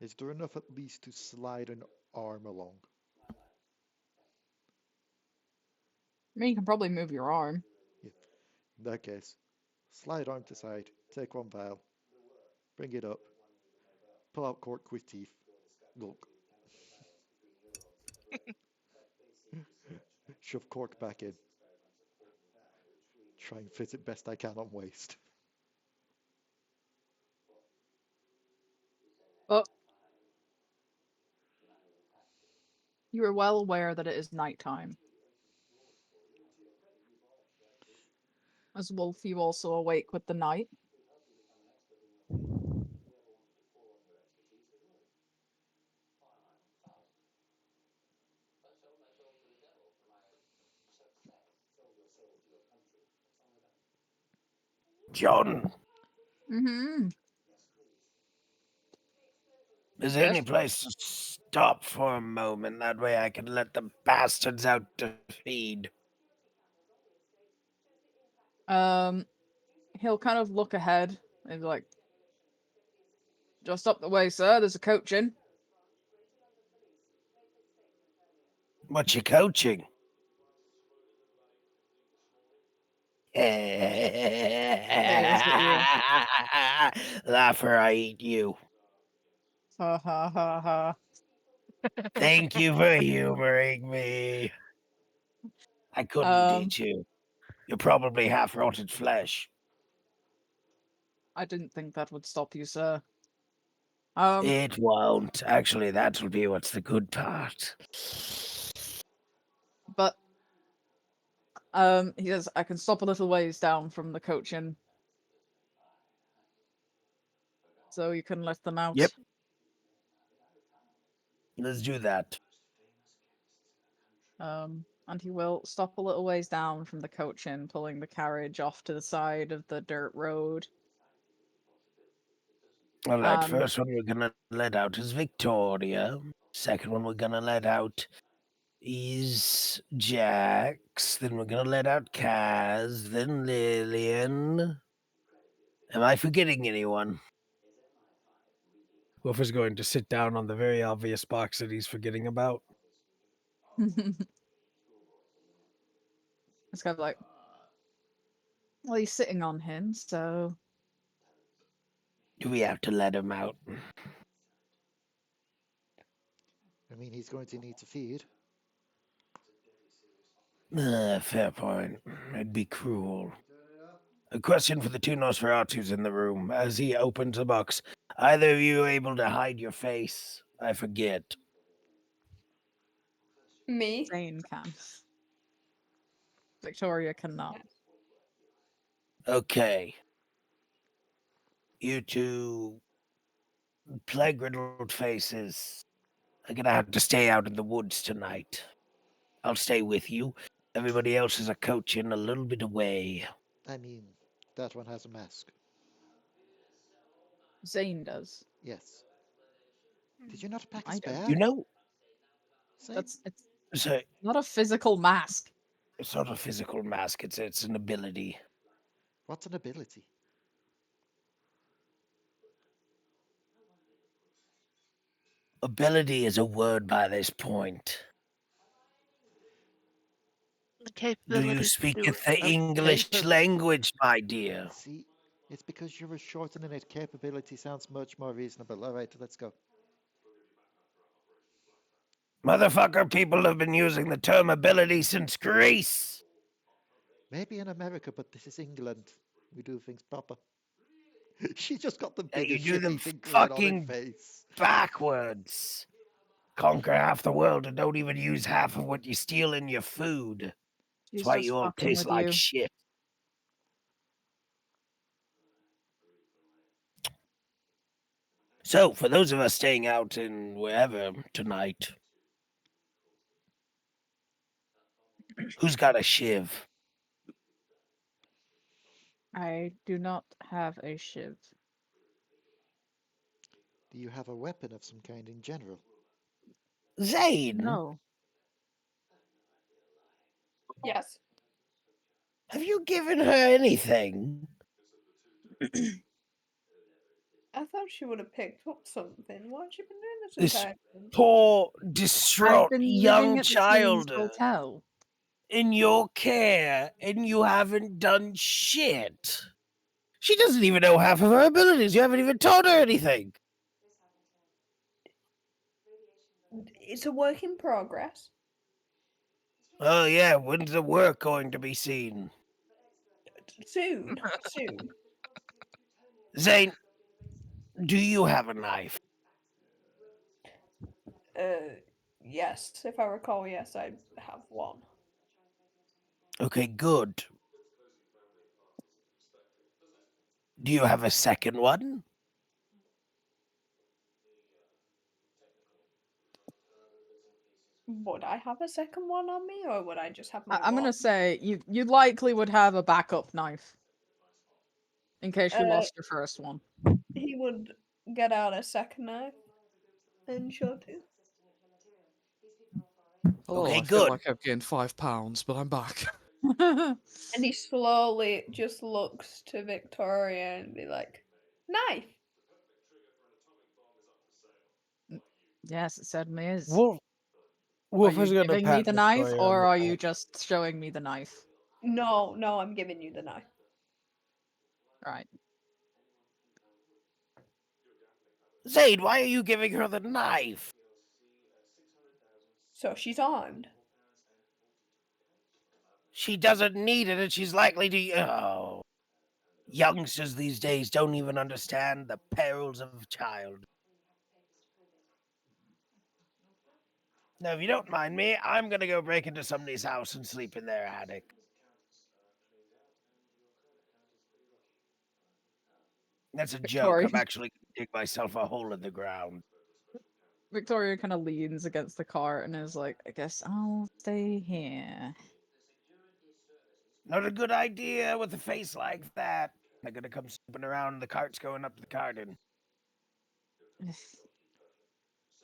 Is there enough at least to slide an arm along? I mean, you can probably move your arm. Yeah. In that case, slide arm to side, take one vial, bring it up, pull out cork with teeth. Look, shove cork back in. Try and fit it best I can on waist. But you are well aware that it is nighttime. As Wolf, you also awake with the night. John, Mm-hmm. is there any Yes. place to stop for a moment? That way I can let the bastards out to feed. He'll kind of look ahead and be like, "Just up the way, sir. There's a coach in." What you coaching? Leers at you. Laugh or I eat you. Ha ha ha ha. Thank you for humoring me. I couldn't Um, eat you. You're probably half rotted flesh. I didn't think that would stop you, sir. Um, It won't. Actually, that'll be what's the good part. but he says I can stop a little ways down from the coach inn, so you can let them out. Yep. Let's do that. And he will stop a little ways down from the coach inn, pulling the carriage off to the side of the dirt road. All right, And first one we're gonna let out is Victoria. Second one we're gonna let out is Jax. Then we're gonna let out Kaz. Then Lillian. Am I forgetting anyone? Wolf is going to sit down on the very obvious box that he's forgetting about. it's kind of like, well, he's sitting on him, so Do we have to let him out? I mean, he's going to need to feed. Fair point. It'd be cruel. A question for the two Nosferatus in the room. As he opens the box, either of you able to hide your face? I forget. Me? Zane can. Victoria cannot. Okay. You two plague-riddled faces are gonna have to stay out in the woods tonight. I'll stay with you. Everybody else is a coaching a little bit away. I mean, that one has a mask. Zane does. Yes. Did you not pack a I don't. spare? You know, Same. It's so not a physical mask. it's not a physical mask. It's an ability. What's an ability? Ability is a word by this point. The Do you capability to do speaketh the it. English Capab- language, my dear? See, it's because you were shortening it. Capability sounds much more reasonable. All right, let's go. Motherfucker, people have been using the term ability since Greece. Maybe in America, but this is England. We do things proper. She just got the And you biggest do them shit-eating grin on her fucking face. backwards. Conquer half the world and don't even use half of what you steal in your food. That's She's why just you all fucking taste with like you. shit. So, for those of us staying out in wherever tonight, who's got a shiv? I do not have a shiv. Do you have a weapon of some kind in general? Zane? No. Yes. Have you given her anything? I thought she would have picked up something. What's she been doing this This entire time? poor, I've distraught been living young at the Queen's child Hotel. in your care, and you haven't done shit. She doesn't even know half of her abilities. You haven't even taught her anything. It's a work in progress. Oh, yeah. When's the work going to be seen? Soon. Soon. Zane, do you have a knife? Yes. If I recall, yes, I have one. Okay, good. Do you have a second one? Would I have a second one on me, or would I just have my I'm one? gonna say you likely would have a backup knife in case you lost your first one. He would get out a second knife and show too. Hello, Okay, I feel good. like I've gained £5, but I'm back. And he slowly just looks to Victoria and be like, "Knife." Yes, it certainly is. Wolf, Are Wolf you is going to giving me pat the knife, Victoria on or the are back. you just showing me the knife? No, I'm giving you the knife. Right. Zane, why are you giving her the knife? So she's armed. She doesn't need it, and she's likely to. Oh. Youngsters these days don't even understand the perils of a child. Now, if you don't mind me, I'm gonna go break into somebody's house and sleep in their attic. That's a joke. Victoria, I'm actually gonna dig myself a hole in the ground. Victoria kind of leans against the cart and is like, "I guess I'll stay here." Not a good idea with a face like that. They're gonna come snooping around and the cart's going up to the garden.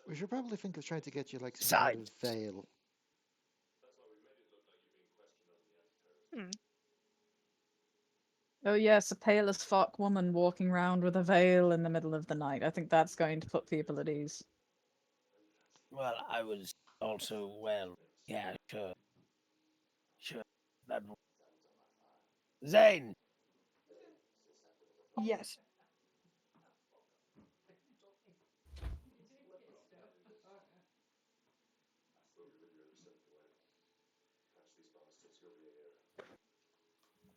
We should probably think of trying to get you like some kind of Besides, veil. Hmm. Oh yes, a pale as fuck woman walking around with a veil in the middle of the night. I think that's going to put people at ease. well, I was also, well, yeah, sure. Sure. That... Zane! Yes.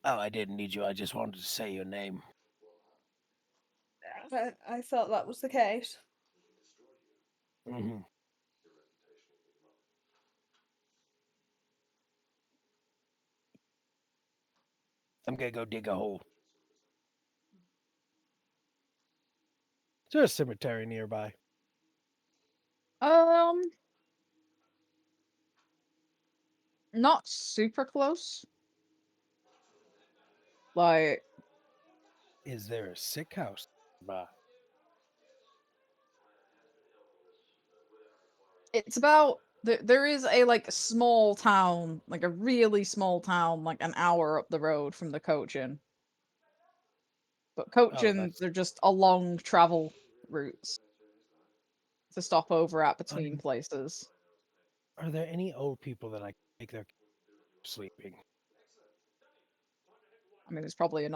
Oh, I didn't need you. I just wanted to say your name. I thought that was the case. Mm-hmm. I'm gonna go dig a hole. Is there a cemetery nearby? Um, not super close. Like, Is there a sick house nearby? it's about there is a like small town, like a really small town, like an hour up the road from the Cochin. But Oh, Cochins are just a long travel routes to stop over at between places. Are there any old people that I can make their sleeping? I mean, there's probably an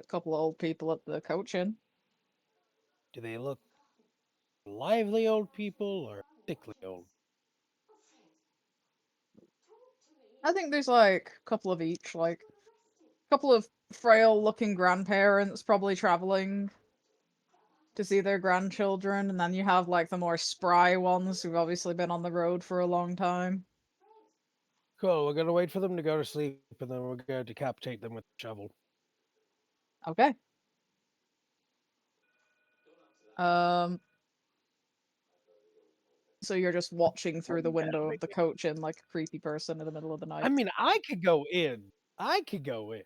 couple of old people at the Cochin. Do they look lively old people or sickly old? I think there's like a couple of each, like a couple of frail-looking grandparents probably traveling to see their grandchildren, and then you have like the more spry ones who've obviously been on the road for a long time. Cool. We're gonna wait for them to go to sleep, and then we're gonna decapitate them with a shovel. Okay. Um. So you're just watching through the window of the Cochin like a creepy person in the middle of the night. I mean, I could go in. I could go in.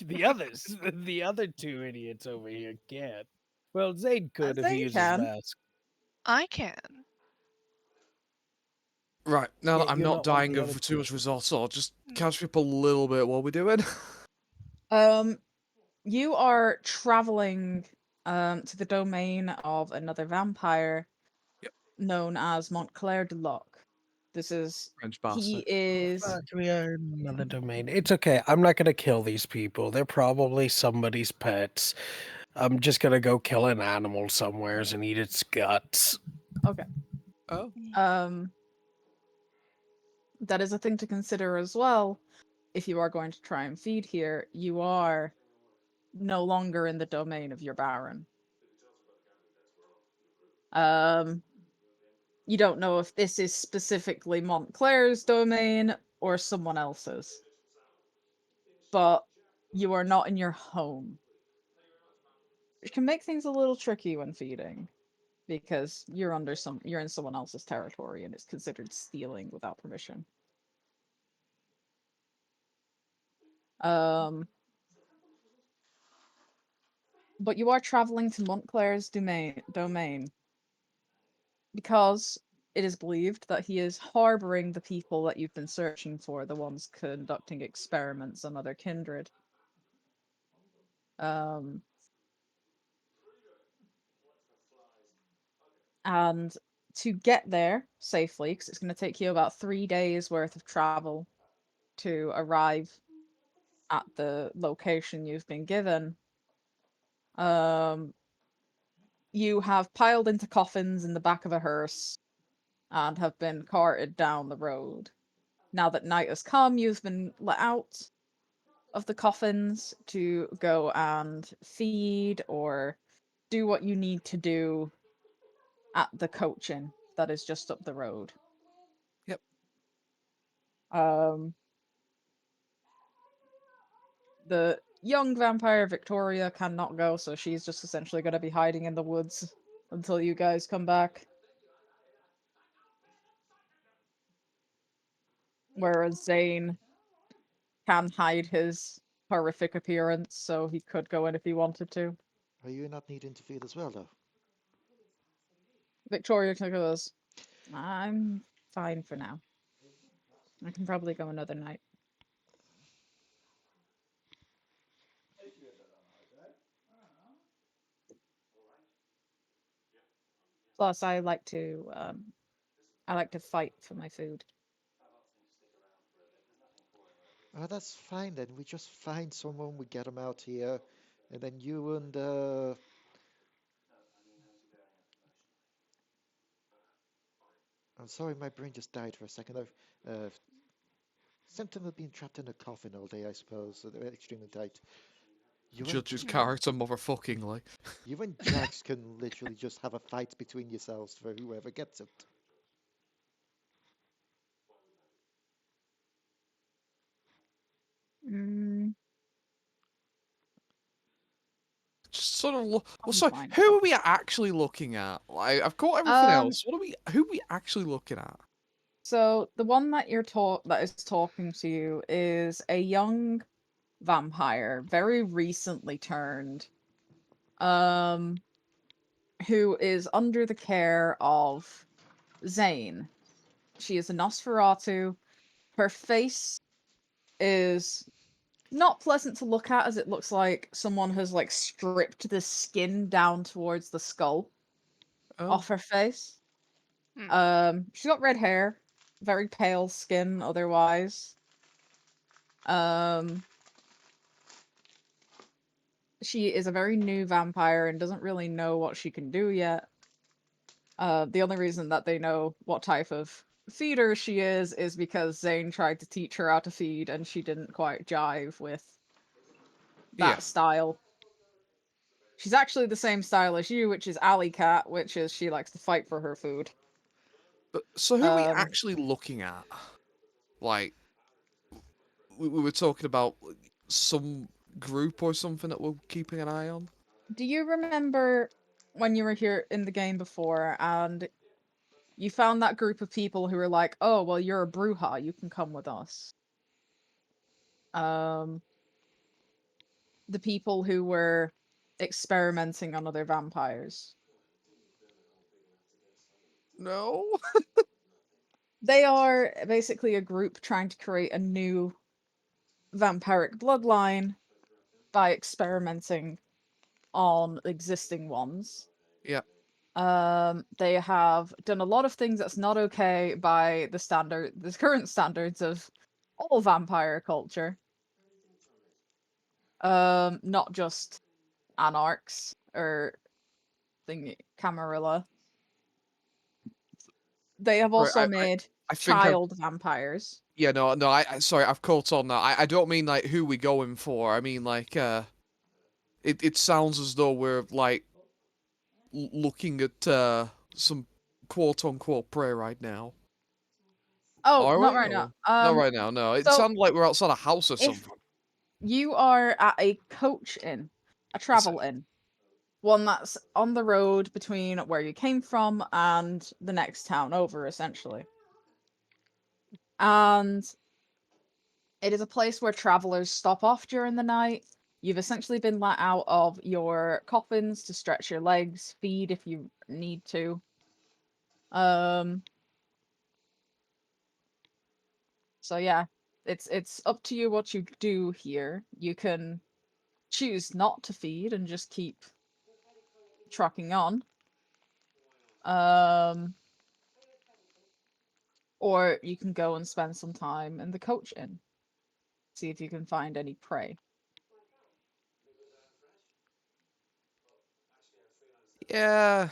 The others, the other two idiots over here can't. Well, Zane could if he Zane uses can. mask. I can. Right, now Yeah, that I'm you're not not one of dying the other of too much two. risotto, just catch me up a little bit while we're doing. You are traveling to the domain of another vampire Yep. known as Montclair de Locke. This is French he bastard. is Fuck, we are in another domain. It's okay. I'm not gonna kill these people. They're probably somebody's pets. I'm just gonna go kill an animal somewheres and eat its guts. okay. Oh. That is a thing to consider as well. If you are going to try and feed here, you are no longer in the domain of your baron. You don't know if this is specifically Montclair's domain or someone else's, but you are not in your home, which can make things a little tricky when feeding, because you're in someone else's territory and it's considered stealing without permission. But you are traveling to Montclair's domain because it is believed that he is harboring the people that you've been searching for, the ones conducting experiments on other kindred. And to get there safely, because it's going to take you about 3 days worth of travel to arrive at the location you've been given, you have piled into coffins in the back of a hearse and have been carted down the road. Now that night has come, you've been let out of the coffins to go and feed or do what you need to do at the coach-in that is just up the road. Yep. The young vampire Victoria cannot go, so she's just essentially going to be hiding in the woods until you guys come back. Whereas Zane can hide his horrific appearance, so he could go in if he wanted to. Are you not needing to feed as well, though? Victoria goes, I'm fine for now. I can probably go another night. Plus, I like to fight for my food. Oh, that's fine then. We just find someone, we get them out here, and then you and I'm sorry, my brain just died for a second. I've symptom of being trapped in a coffin all day, I suppose. So they're extremely tight. You and Judge's character, motherfuckingly. you and Jax can literally just have a fight between yourselves for whoever gets it. Mm, Just sort of look. Well, I'm sorry, fine. who are we actually looking at? Like, I've got everything else. What are we? Who are we actually looking at? So the one that that is talking to you is a young vampire, very recently turned, who is under the care of Zane. She is a Nosferatu. Her face is not pleasant to look at, as it looks like someone has like stripped the skin down towards the skull off her face. She's got red hair, very pale skin otherwise. She is a very new vampire and doesn't really know what she can do yet. The only reason that they know what type of feeder she is because Zane tried to teach her how to feed and she didn't quite jive with Yeah. that style. She's actually the same style as you, which is alley cat, which is she likes to fight for her food. But so who are we actually looking at? Like, we were talking about some group or something that we're keeping an eye on. Do you remember when you were here in the game before and you found that group of people who were like, "Oh, well, you're a Bruja, you can come with us." The people who were experimenting on other vampires. No. They are basically a group trying to create a new vampiric bloodline by experimenting on existing ones. Yeah. They have done a lot of things that's not okay by the current standards of all vampire culture. Not just anarchs or Camarilla. They have Right, also made I think I've child vampires. yeah, no, sorry, I've caught on now. I don't mean like who we going for. I mean like it sounds as though we're like looking at some quote unquote prey right now. Oh, Are not we? right Or... now. Not right now, no. It So sounded like we're outside a house or if something. you are at a coach inn, a travel inn, one that's on the road between where you came from and the next town over, essentially. And it is a place where travelers stop off during the night. You've essentially been let out of your coffins to stretch your legs, feed if you need to. So yeah, it's up to you what you do here. You can choose not to feed and just keep trucking on. Or you can go and spend some time in the coach inn. See if you can find any prey. Yeah.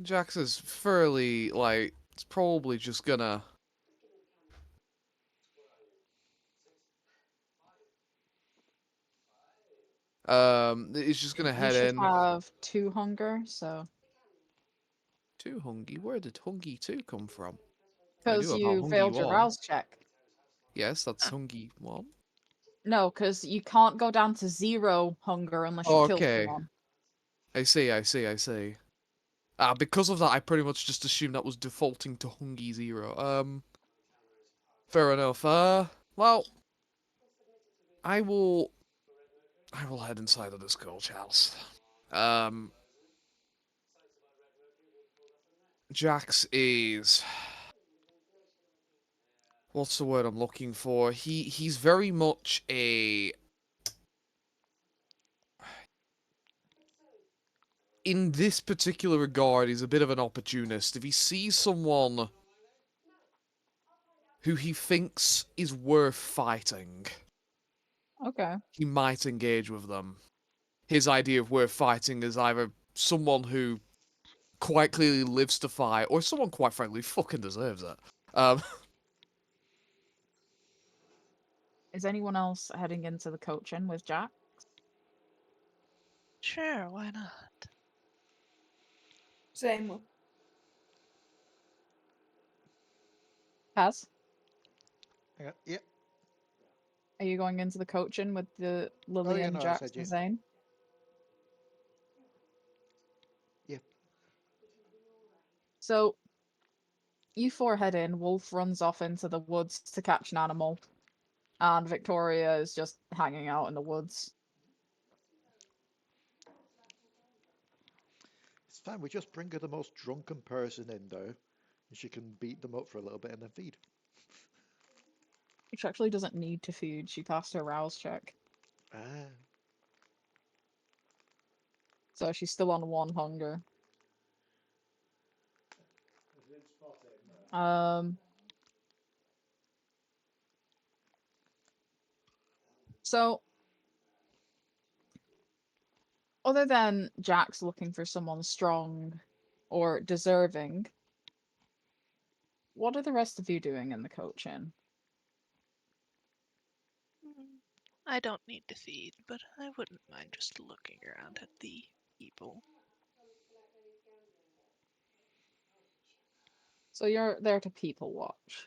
Jax is fairly like it's probably just gonna it's just gonna You head should in. have 2 hunger, so Too hungry? Where did hungry 2 come from? I because do have a you hungry failed your 1. rouse check. Yes, that's Huh. hungry 1. No, because you can't go down to 0 hunger unless you kill Okay. someone. I see. Because of that, I pretty much just assumed that was defaulting to hungry 0. Fair enough. Well, I will head inside of this coach house. Jax is what's the word I'm looking for? He's very much a in this particular regard, he's a bit of an opportunist. If he sees someone who he thinks is worth fighting, Okay. he might engage with them. His idea of worth fighting is either someone who quite clearly lives to fight, or someone quite frankly fucking deserves it. Is anyone else heading into the coach inn with Jack? Sure, why not? Same one. Kaz, Yeah. are you going into the coach inn with the Oh, yeah, Lillian, no, I Jax, said and yeah. Zane? Yeah. So you 4 head in. Wolf runs off into the woods to catch an animal, and Victoria is just hanging out in the woods. It's fine. We just bring her the most drunken person in, though, and she can beat them up for a little bit and then feed. She actually doesn't need to feed. She passed her rouse check, Ah. so she's still on 1 hunger. So other than Jack's looking for someone strong or deserving, what are the rest of you doing in the coach inn? I don't need to feed, but I wouldn't mind just looking around at the people. So you're there to people watch.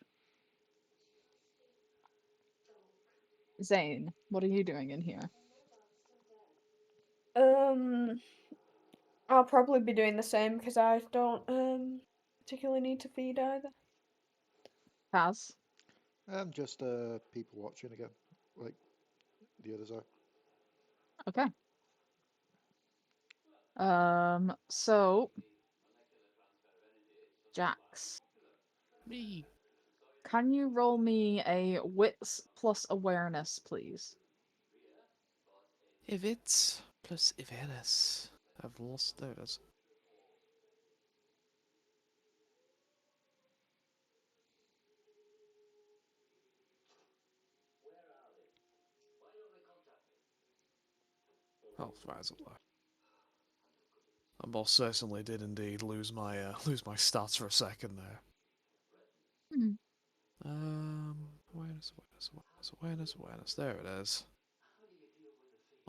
Zane, what are you doing in here? I'll probably be doing the same because I don't particularly need to feed either. Kaz? I'm just people watching again, like the others are. Okay. So Jax, Me. can you roll me a wits plus awareness, please? Evit plus Evelis. I've lost. There it is. Oh, why is it low? I most certainly did indeed lose my stats for a second there. Hmm. Awareness. There it is.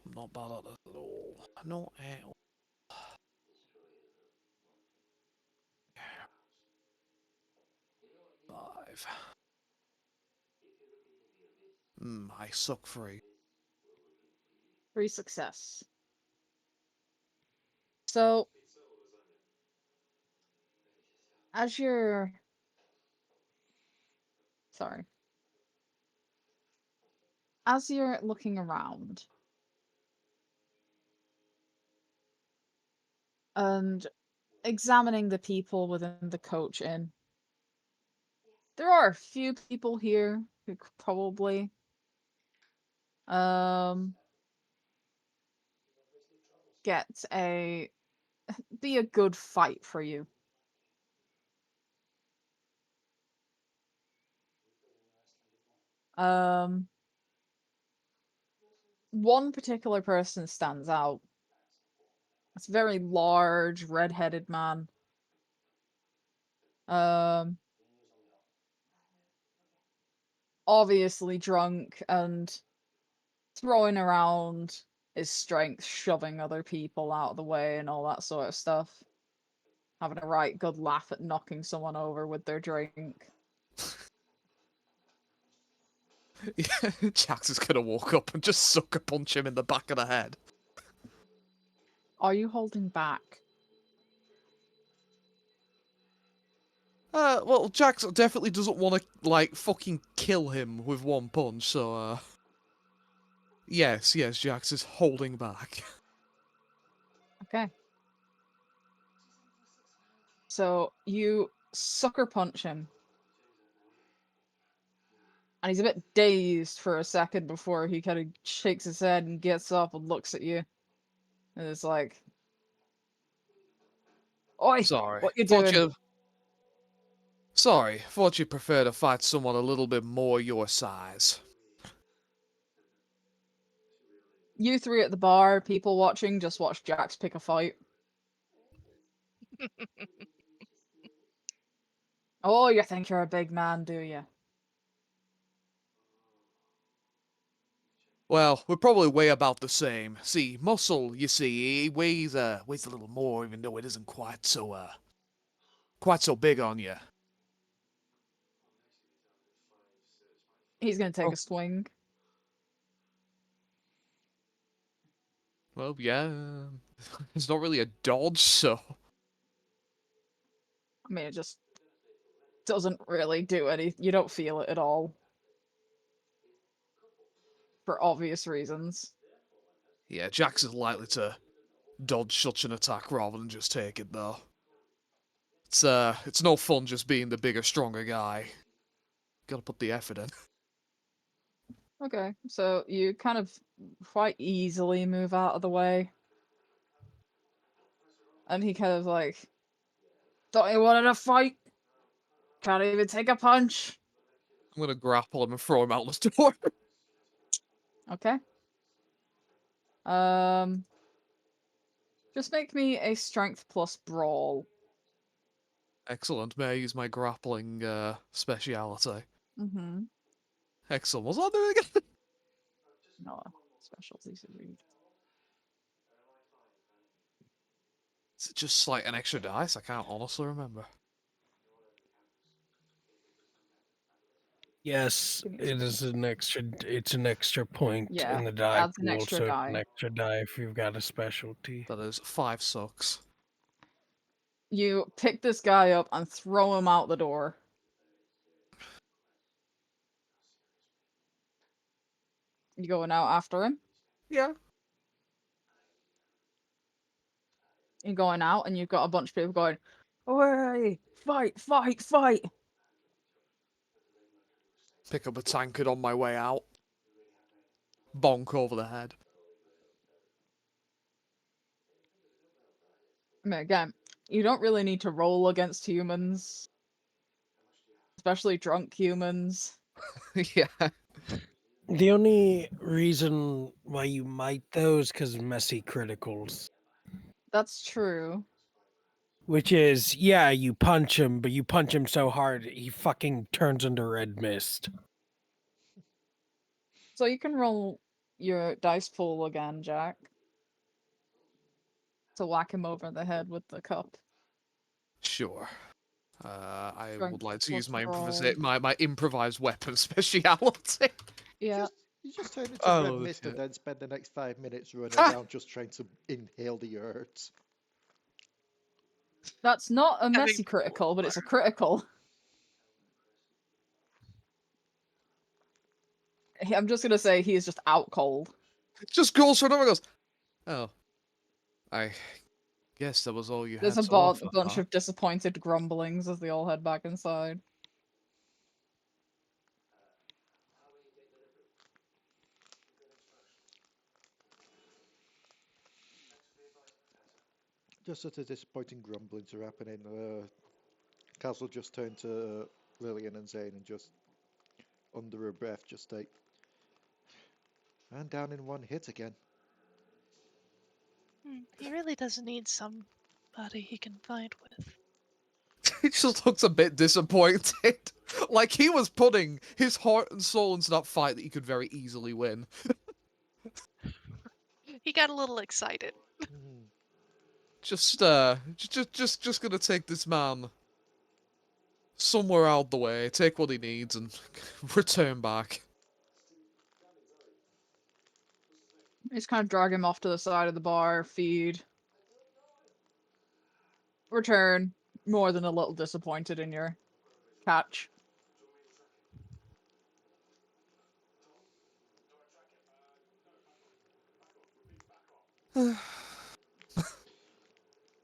I'm not bad at it at all. Not at all. 5. I suck free. 3 success. So, as you're... Sorry. As you're looking around, and examining the people within the coach inn, there are a few people here who could probably get a be a good fight for you. One particular person stands out. It's a very large, red-headed man. Obviously drunk and throwing around his strength, shoving other people out of the way and all that sort of stuff. Having a right good laugh at knocking someone over with their drink. Yeah, Jax is gonna walk up and just sucker punch him in the back of the head. Are you holding back? Well, Jax definitely doesn't want to, like, fucking kill him with one punch, so, Yes, Jax is holding back. Okay. So you sucker punch him. And he's a bit dazed for a second before he kind of shakes his head and gets up and looks at you. And it's like, Oi, Sorry. what you doing? Thought you'd prefer to fight someone a little bit more your size. You three at the bar, people watching, just watch Jax pick a fight. Oh, you think you're a big man, do you? Well, we're probably way about the same. See, muscle, you see, he weighs a little more, even though it isn't quite so big on you. He's gonna take Oh. a swing. Well, yeah, it's not really a dodge, so... I mean, it just doesn't really do anything. You don't feel it at all. For obvious reasons. Yeah, Jax is likely to dodge such an attack rather than just take it, though. It's no fun just being the bigger, stronger guy. Gotta put the effort in. Okay, so you kind of quite easily move out of the way. And he kind of like, don't you want to fight? Can't even take a punch. I'm gonna grapple him and throw him out the door. Okay. Just make me a strength plus brawl. Excellent. May I use my grappling speciality? Mm-hmm. Excellent. What's that doing again? No, specialties are read. Is it just like an extra dice? I can't honestly remember. Yes, Give me a it is an extra. It's an extra point Yeah, in the die adds an pool, extra so it's die. an extra die if you've got a specialty. That is 5 sucks. You pick this guy up and throw him out the door. You going out after him? Yeah. You're going out and you've got a bunch of people going, "Away! Fight, fight, fight!" Pick up a tankard on my way out. Bonk over the head. I mean, again, you don't really need to roll against humans, especially drunk humans. Yeah. The only reason why you might though is because of messy criticals. That's true. Which is, yeah, you punch him, but you punch him so hard he fucking turns into red mist. So you can roll your dice pool again, Jack, to whack him over the head with the cup. Sure. I Strength would like to plus use my roll. my improvised weapon speciality. Yeah. You just turn into I red love mist this and shit. then spend the next 5 minutes running around just trying to inhale the earth. That's not a Having messy critical, but it's a critical. I'm just gonna say he is just out cold. Just goes for another goes. Oh. I guess that was all you There's had a to offer, bunch huh? of disappointed grumblings as they all head back inside. Just as the disappointing grumblings are happening, Castle just turned to Lillian and Zane and just, under her breath, just like, and down in one hit again. He really does need somebody he can fight with. He just looks a bit disappointed. Like he was putting his heart and soul into that fight that he could very easily win. He got a little excited. Hmm. Just gonna take this man somewhere out the way, take what he needs, and return back. Just kind of drag him off to the side of the bar, feed. Return, more than a little disappointed in your catch.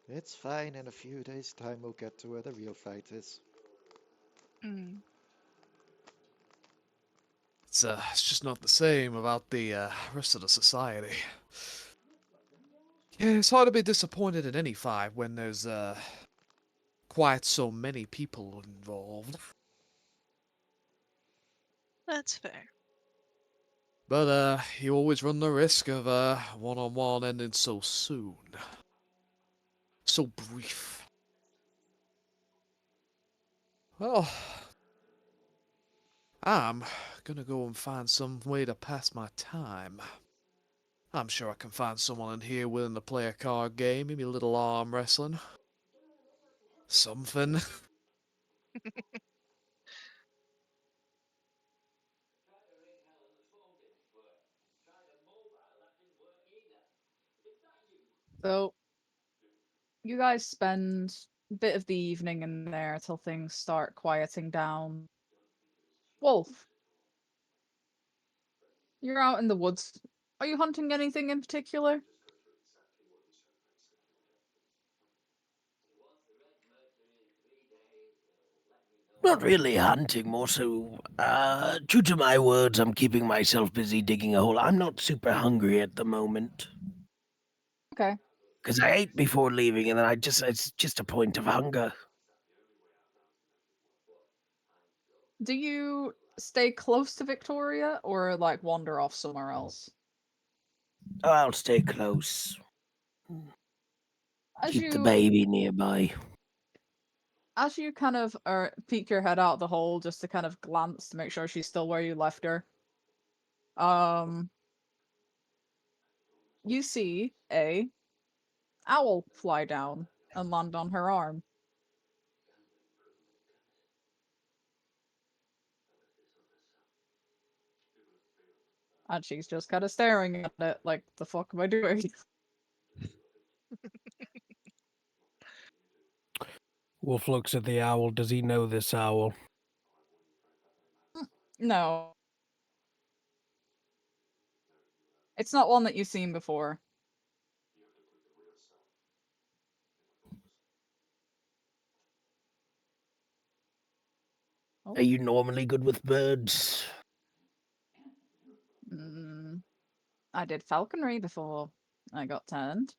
It's fine, in a few days' time we'll get to where the real fight is. It's just not the same about the rest of the society. Yeah, it's hard to be disappointed in any fight when there's quite so many people involved. That's fair. But you always run the risk of one-on-one ending so soon. So brief. Well, I'm gonna go and find some way to pass my time. I'm sure I can find someone in here willing to play a card game, maybe a little arm wrestling. Something. So, you guys spend a bit of the evening in there till things start quieting down. Wolf, you're out in the woods. Are you hunting anything in particular? Not really hunting, more so, true to my words, I'm keeping myself busy digging a hole. I'm not super hungry at the moment. Okay. Because I ate before leaving, and then it's just a point of hunger. Do you stay close to Victoria or like wander off somewhere else? Oh, I'll stay close. As Keep the you baby nearby. as you kind of peek your head out the hole just to kind of glance to make sure she's still where you left her, you see a owl fly down and land on her arm. And she's just kind of staring at it like, the fuck am I doing? Wolf looks at the owl. Does he know this owl? No. It's not one that you've seen before. Oh. Are you normally good with birds? I did falconry before I got turned.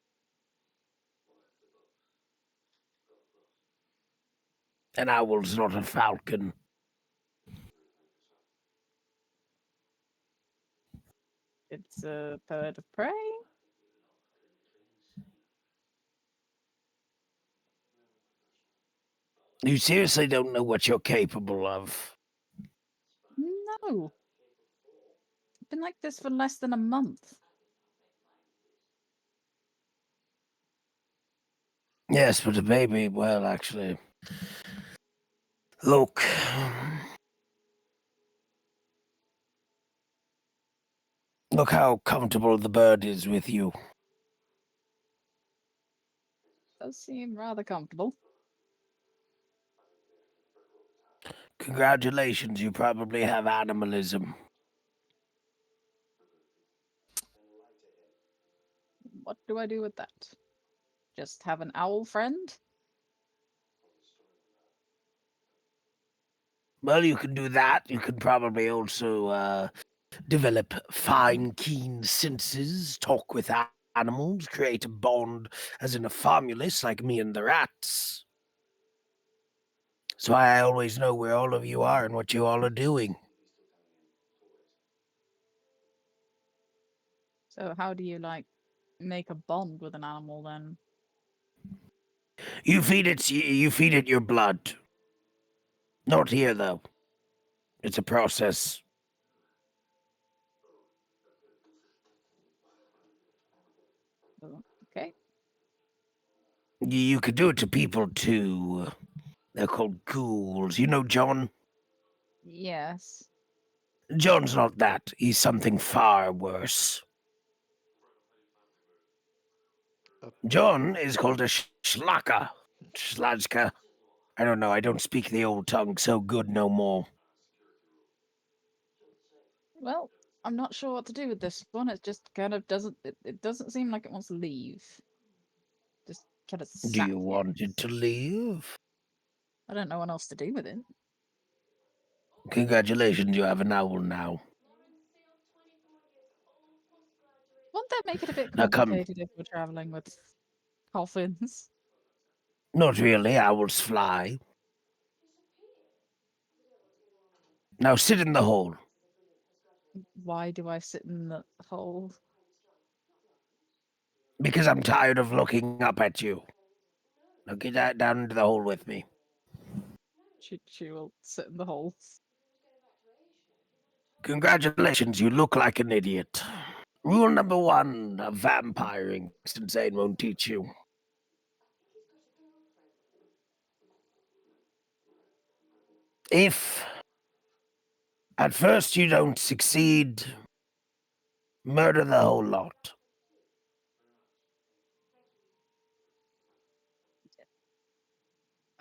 An owl's not a falcon. It's a bird of prey. You seriously don't know what you're capable of. No. I've been like this for less than a month. Yes, but the baby, well, actually. Look. Look how comfortable the bird is with you. Does seem rather comfortable. Congratulations, you probably have animalism. What do I do with that? Just have an owl friend? Well, you can do that. You can probably also develop fine, keen senses, talk with animals, create a bond as in a famulus like me and the rats. So I always know where all of you are and what you all are doing. So how do you like make a bond with an animal then? You feed it your blood. Not here though. It's a process. Okay. You could do it to people too. They're called ghouls. You know John? Yes. John's not that. He's something far worse. John is called a schlaka. Schlazka. I don't know. I don't speak the old tongue so good no more. Well, I'm not sure what to do with this one. It just kind of doesn't. It doesn't seem like it wants to leave. Just kind of Do sat you here. want it to leave? I don't know what else to do with it. Congratulations, you have an owl now. Won't that make it a bit Now come. complicated if we're traveling with coffins? Not really. Owls fly. Now sit in the hole. Why do I sit in the hole? Because I'm tired of looking up at you. Now get down into the hole with me. She will sit in the hole. Congratulations, you look like an idiot. Rule number 1 of vampiring, since Zane won't teach you. If at first you don't succeed, murder the whole lot.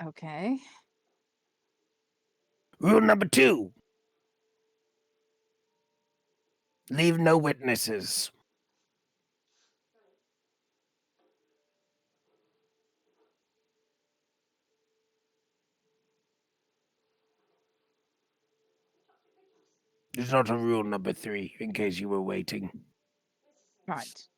Okay. Rule number 2, leave no witnesses. There's not a rule number 3, in case you were waiting. Right.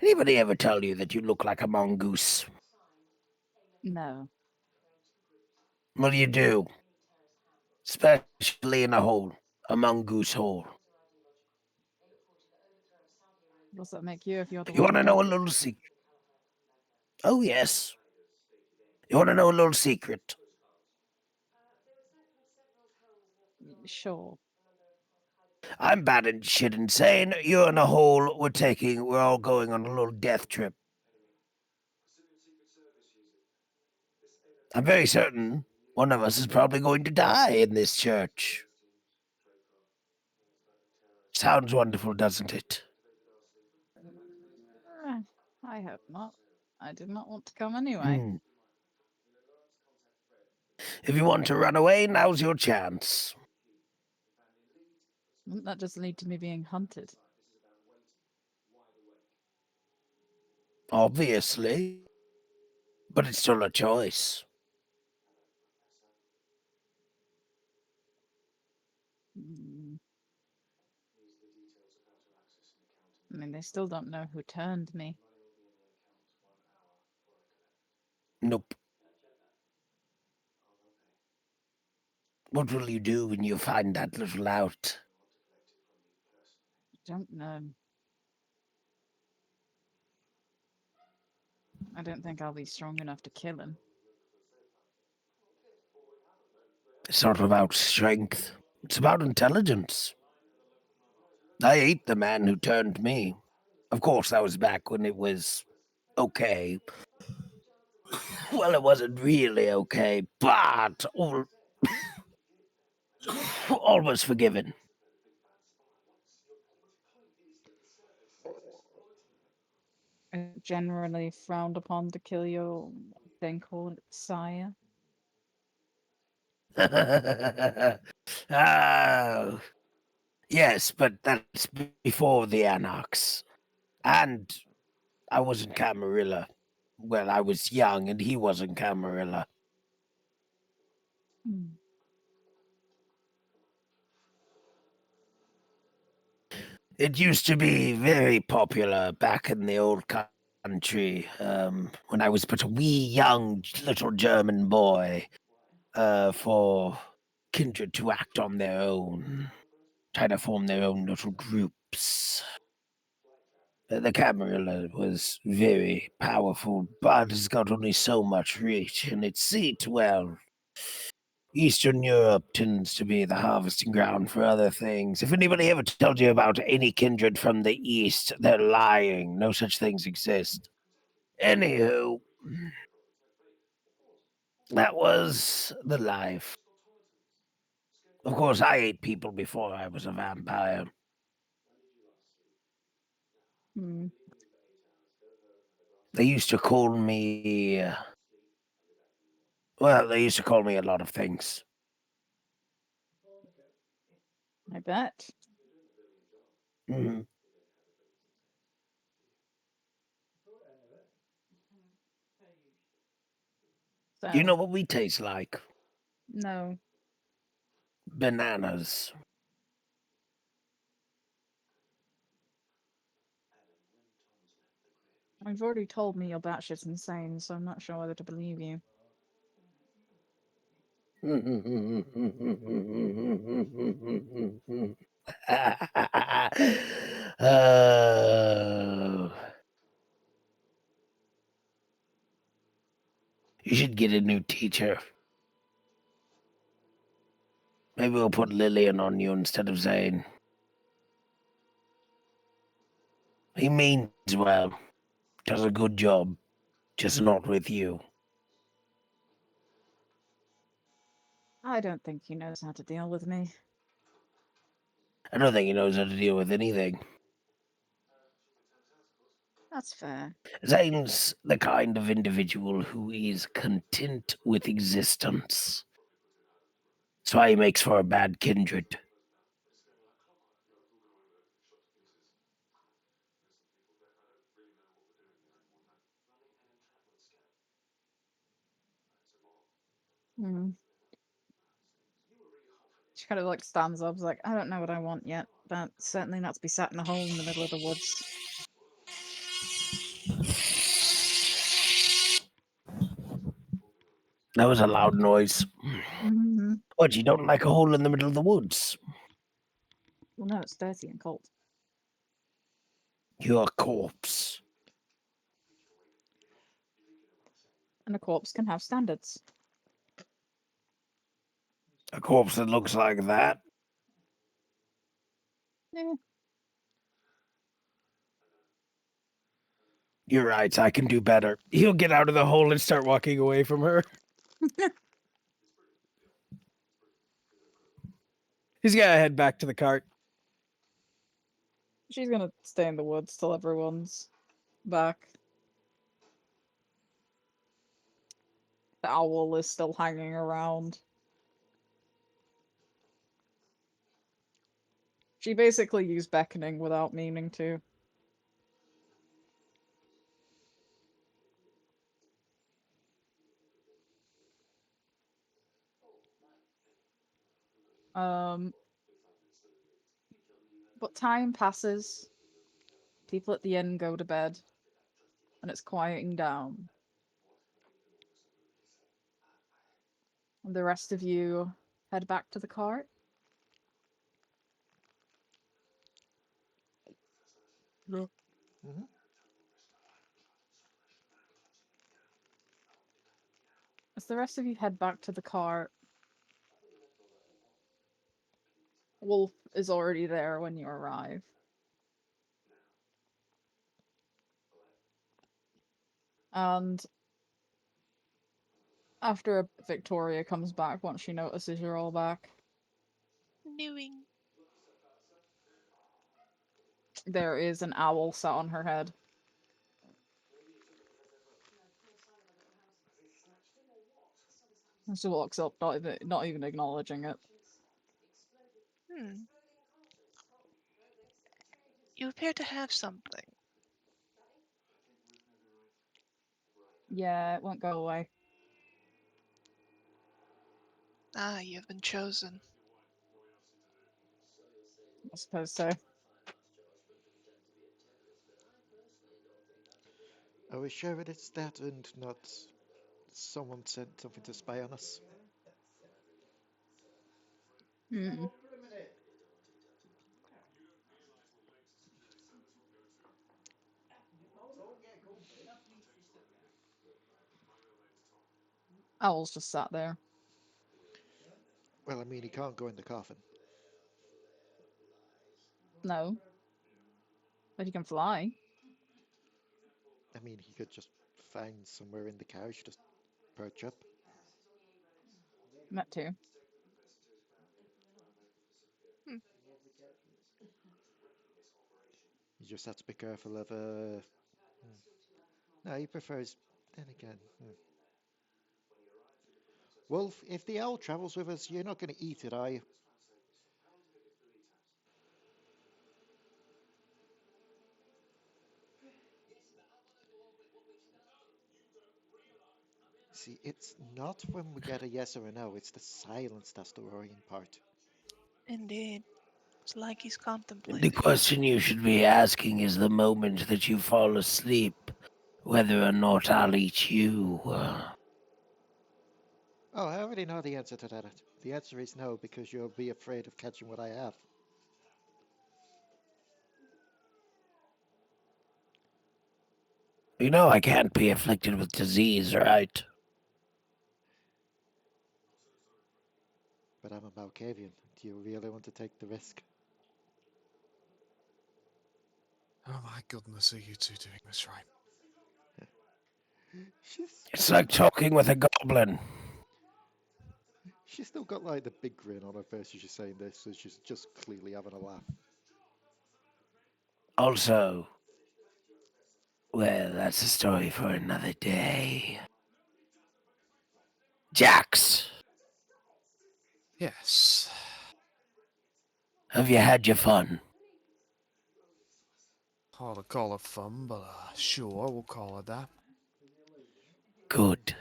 Anybody ever tell you that you look like a mongoose? No. Well, you do. Especially in a hole. A mongoose hole. Does that make you if you're the You one want who to know a did it? little secret? Oh, yes. You want to know a little secret? Sure. I'm bad and shit insane. You're in a hole. We're all going on a little death trip. I'm very certain one of us is probably going to die in this church. Sounds wonderful, doesn't it? I hope not. I did not want to come anyway. If you want to run away, now's your chance. Wouldn't that just lead to me being hunted? Obviously. But it's still a choice. I mean, they still don't know who turned me. Nope. What will you do when you find that little out? Don't know. I don't think I'll be strong enough to kill him. It's not about strength. It's about intelligence. I ate the man who turned me. Of course, that was back when it was okay. Well, it wasn't really okay, but all was forgiven. It's generally frowned upon to kill your thing called sire. Oh, yes, but that's before the Anarchs. And I wasn't Camarilla. Well, I was young and he wasn't Camarilla. Hmm. It used to be very popular back in the old country when I was but a wee young little German boy for kindred to act on their own, try to form their own little groups. The Camarilla was very powerful, but it's got only so much reach, and its seat, well, Eastern Europe tends to be the harvesting ground for other things. If anybody ever told you about any kindred from the East, they're lying. No such things exist. Anywho, that was the life. Of course, I ate people before I was a vampire. Hmm. They used to call me. Well, they used to call me a lot of things. I bet. Mhm. Do you So, know what we taste like? no. Bananas. You've already told me your batshit's insane, so I'm not sure whether to believe you. Oh, you should get a new teacher. Maybe we'll put Lillian on you instead of Zane. He means well, does a good job, just not with you. I don't think he knows how to deal with me. I don't think he knows how to deal with anything. That's fair. Zane's the kind of individual who is content with existence. That's why he makes for a bad kindred. Hmm. She kind of like stands up, is like, I don't know what I want yet, but certainly not to be sat in a hole in the middle of the woods. That was a loud noise. Mm-hmm. What, you don't like a hole in the middle of the woods? Well, no, it's dirty and cold. You're a corpse. And a corpse can have standards. A corpse that looks like that? Eh. You're right, I can do better. He'll get out of the hole and start walking away from her. He's gotta head back to the cart. She's gonna stay in the woods till everyone's back. The owl is still hanging around. She basically used beckoning without meaning to. But time passes. people at the inn go to bed, and it's quieting down. And the rest of you head back to the cart. No. Hmm. As the rest of you head back to the cart, Wolf is already there when you arrive. And after Victoria comes back, once she notices you're all back, Newing. there is an owl sat on her head. And she walks up, not even acknowledging it. Hmm. You appear to have something. Yeah, it won't go away. Ah, you have been chosen. I suppose so. Are we sure it's that and not someone sent something to spy on us? Hmm. Owl's just sat there. Well, I mean, he can't go in the coffin. No. But he can fly. I mean, he could just find somewhere in the couch, just perch up. Met to. Hmm. You just have to be careful of No, he prefers. Then again. Wolf, if the owl travels with us, you're not going to eat it, are you? See, it's not when we get a yes or a no, it's the silence that's the worrying part. Indeed. It's like he's The contemplating. question you should be asking is the moment that you fall asleep, whether or not I'll eat you. Oh, I already know the answer to that. The answer is no, because you'll be afraid of catching what I have. You know I can't be afflicted with disease, right? But I'm a Malkavian. Do you really want to take the risk? Oh my goodness, are you two doing this right? It's like talking with a goblin. She's still got like the big grin on her face as she's saying this, so she's just clearly having a laugh. Also, well, that's a story for another day. Jax, Yes. have you had your fun? Hard to call it fun, but sure, we'll call it that. Good.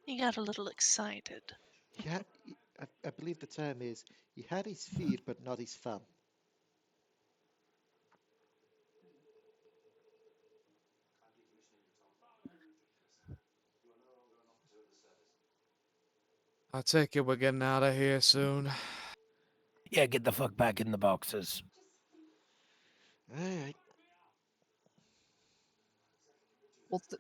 He got a little excited. I believe the term is, he had his feed, but not his fun. I take it we're getting out of here soon. Yeah, get the fuck back in the boxes. Alright.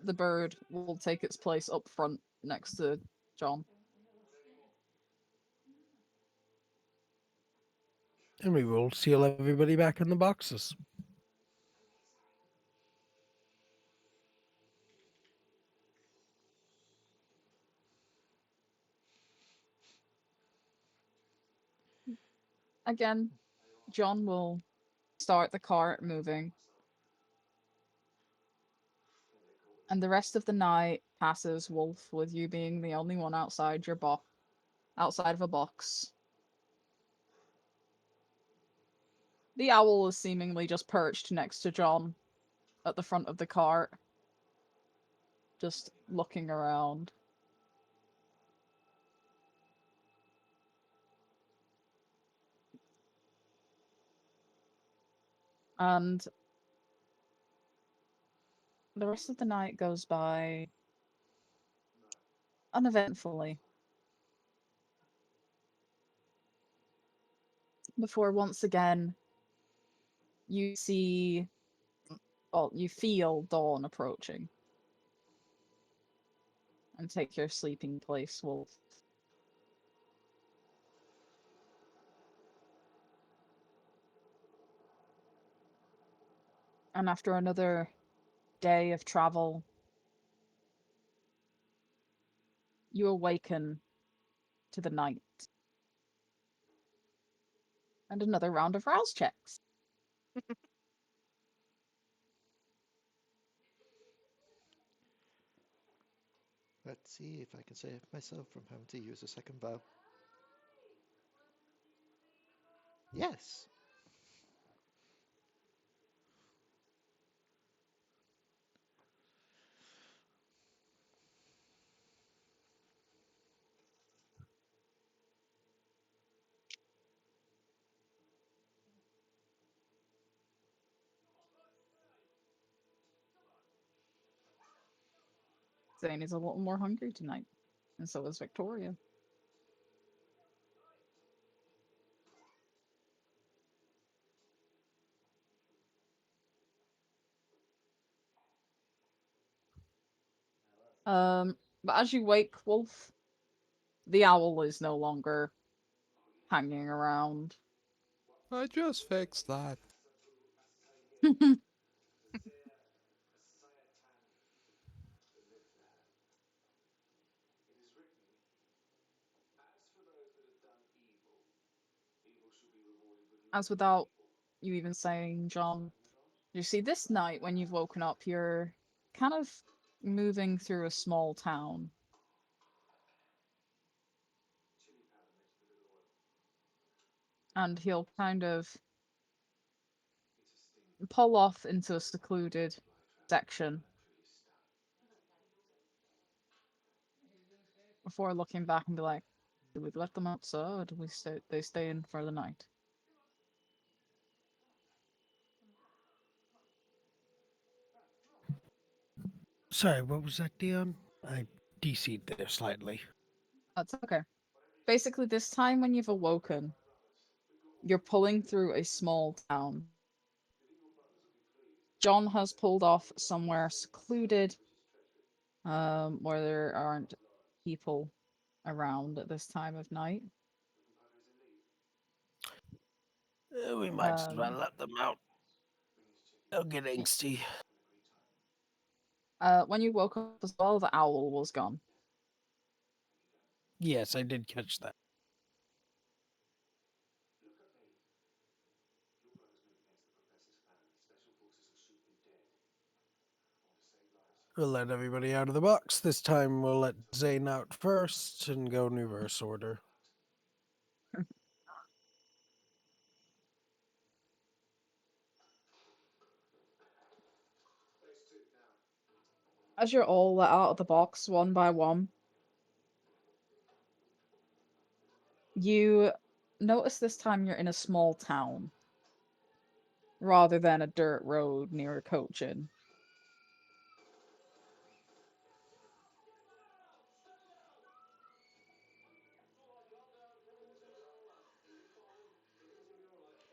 The bird will take its place up front next to John. And we will seal everybody back in the boxes. Again, John will start the cart moving. And the rest of the night passes, Wolf, with you being the only one outside your outside of a box. The owl is seemingly just perched next to John at the front of the cart, just looking around. And the rest of the night goes by uneventfully. Before once again you see, well, you feel dawn approaching. And take your sleeping place, Wolf. And after another day of travel, you awaken to the night. And another round of rouse checks. Let's see if I can save myself from having to use a second bow. Yes. Zane is a little more hungry tonight. And so is Victoria. But as you wake, Wolf, the owl is no longer hanging around. I just fixed that. As without you even saying, John, you see, this night when you've woken up, you're kind of moving through a small town. And he'll kind of pull off into a secluded section before looking back and be like, "Do we let them outside, or do they stay in for the night?" Sorry, what was that, Dion? I DC'd there slightly. That's okay. Basically, this time when you've awoken, you're pulling through a small town. John has pulled off somewhere secluded, where there aren't people around at this time of night. We might as well Um, let them out. They'll get angsty. when you woke up as well, the owl was gone. Yes, I did catch that. We'll let everybody out of the box. This time we'll let Zane out first and go in reverse order. As you're all let out of the box one by one, you notice this time you're in a small town rather than a dirt road near a coach inn.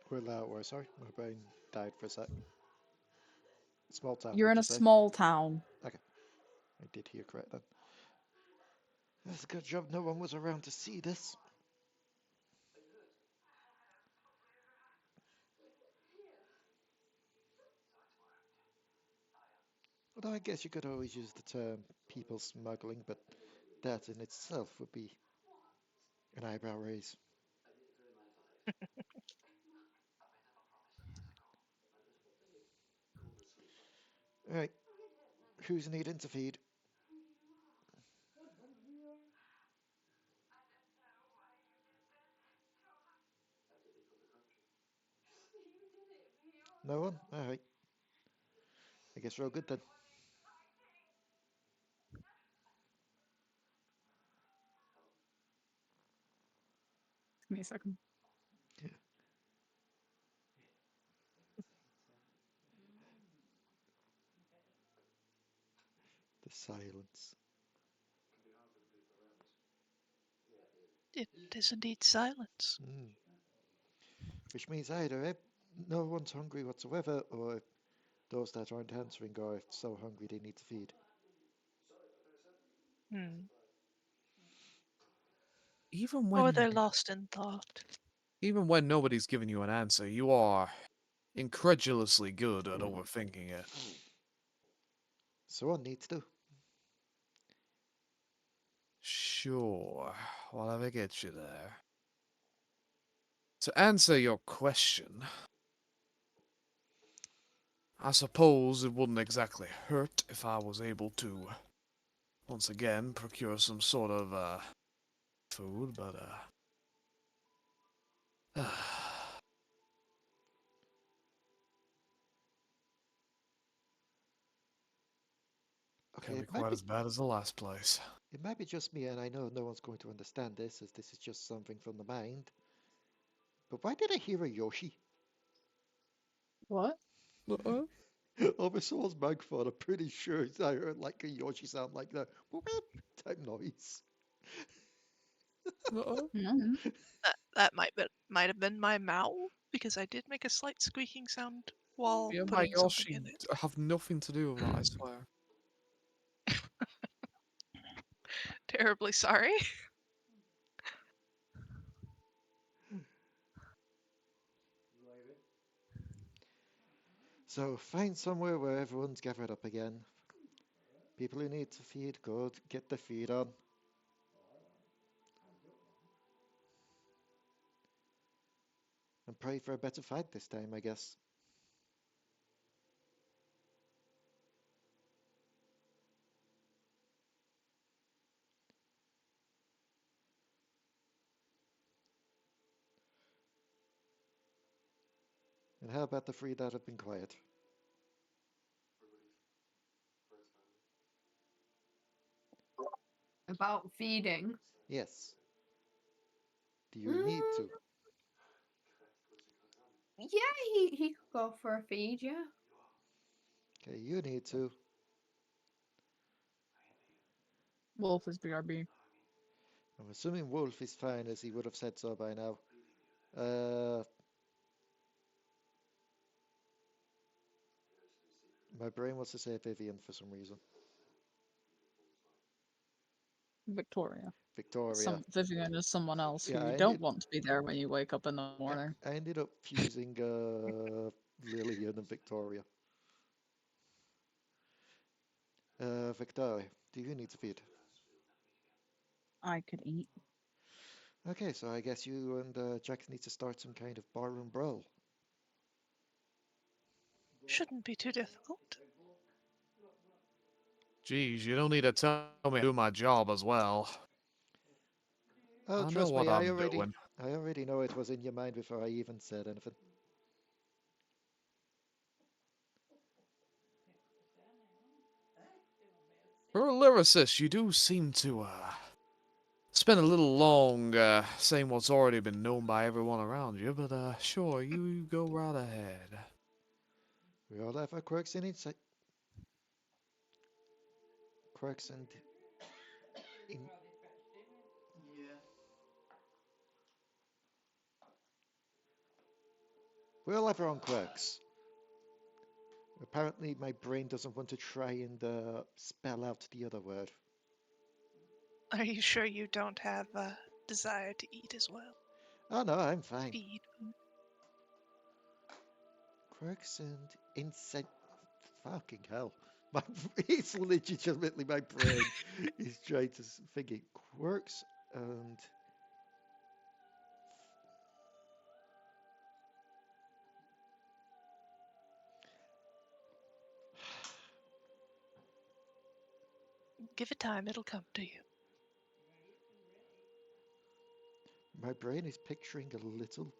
Where, sorry, my brain died for a sec. Small town, You're did in you a say? small town. Okay, I did hear correct then. That's a good job no one was around to see this. Although I guess you could always use the term people smuggling, but that in itself would be an eyebrow raise. Alright, who's needing to feed? No one? Alright. I guess we're all good then. Give me a second. Silence. It is indeed silence. Mm. Which means either no one's hungry whatsoever, or those that aren't answering are so hungry they need to feed. Hmm. Even Or when they're lost in thought. even when nobody's giving you an answer, you are incredulously good at overthinking it. So one needs to. Sure, whatever gets you there. To answer your question, I suppose it wouldn't exactly hurt if I was able to, once again, procure some sort of, food, but, Okay, can't be quite as bad as the last place. it might be just me, and I know no one's going to understand this, as this is just something from the mind. But why did I hear a Yoshi? What? Uh-oh. Over Saul's microphone, I'm pretty sure I heard like a Yoshi sound like that type noise. Uh-oh. Mm. That might have been my mouth because I did make a slight squeaking sound while Yeah, my putting something Yoshi in it. have nothing to do with that, I swear. Terribly sorry. So find somewhere where everyone's gathered up again. People who need to feed, go get the feed on. And pray for a better fight this time, I guess. And how about the three that have been quiet? About feeding. Yes. Do you need Mm, to? yeah, he could go for a feed, yeah. Okay, you need to. Wolf is BRB. I'm assuming Wolf is fine, as he would have said so by now. Uh, my brain wants to say Vivian for some reason. Victoria. Victoria. Vivian is someone else who Yeah, you don't want to be there when you wake up in the morning. I ended up fusing Lillian and Victoria. Victoria, do you need to feed? I could eat. Okay, so I guess you and Jack need to start some kind of barroom brawl. Shouldn't be too difficult. Geez, you don't need to tell me to do my job as well. Oh, I know trust what me, I'm doing. I already know it was in your mind before I even said anything. For a lyricist, you do seem to, spend a little long, saying what's already been known by everyone around you, but, sure, you go right ahead. We all have our quirks and insight. Quirks and in, we all have our own quirks. Apparently, my brain doesn't want to try and spell out the other word. Are you sure you don't have a desire to eat as well? Oh no, I'm fine. Feed. Quirks and insight. Fucking hell. My, it's legitimately my brain is trying to figure quirks and. Give it time, it'll come to you. My brain is picturing a little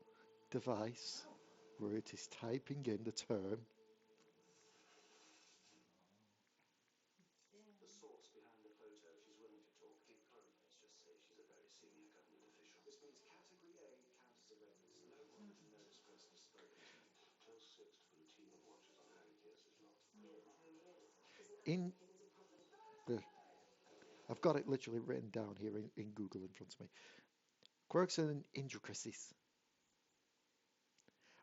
device where it is typing in the term. In the I've got it literally written down here in Google in front of me. Quirks and intricacies.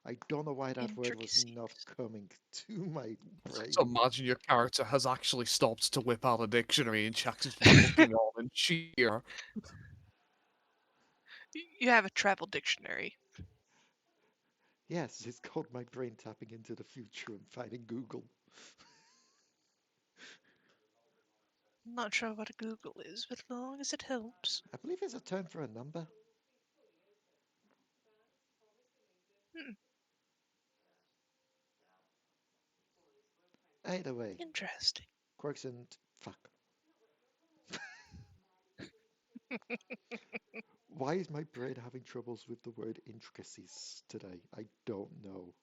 I don't know why that word was not Intricacies. coming to my brain. So imagine your character has actually stopped to whip out a dictionary and checks it fucking on and cheer. You have a travel dictionary. Yes, it's called my brain tapping into the future and finding Google. I'm not sure what a Google is, but as long as it helps. I believe it's a term for a number. Hmm, Either way, interesting. quirks and fuck. Why is my brain having troubles with the word intricacies today? I don't know.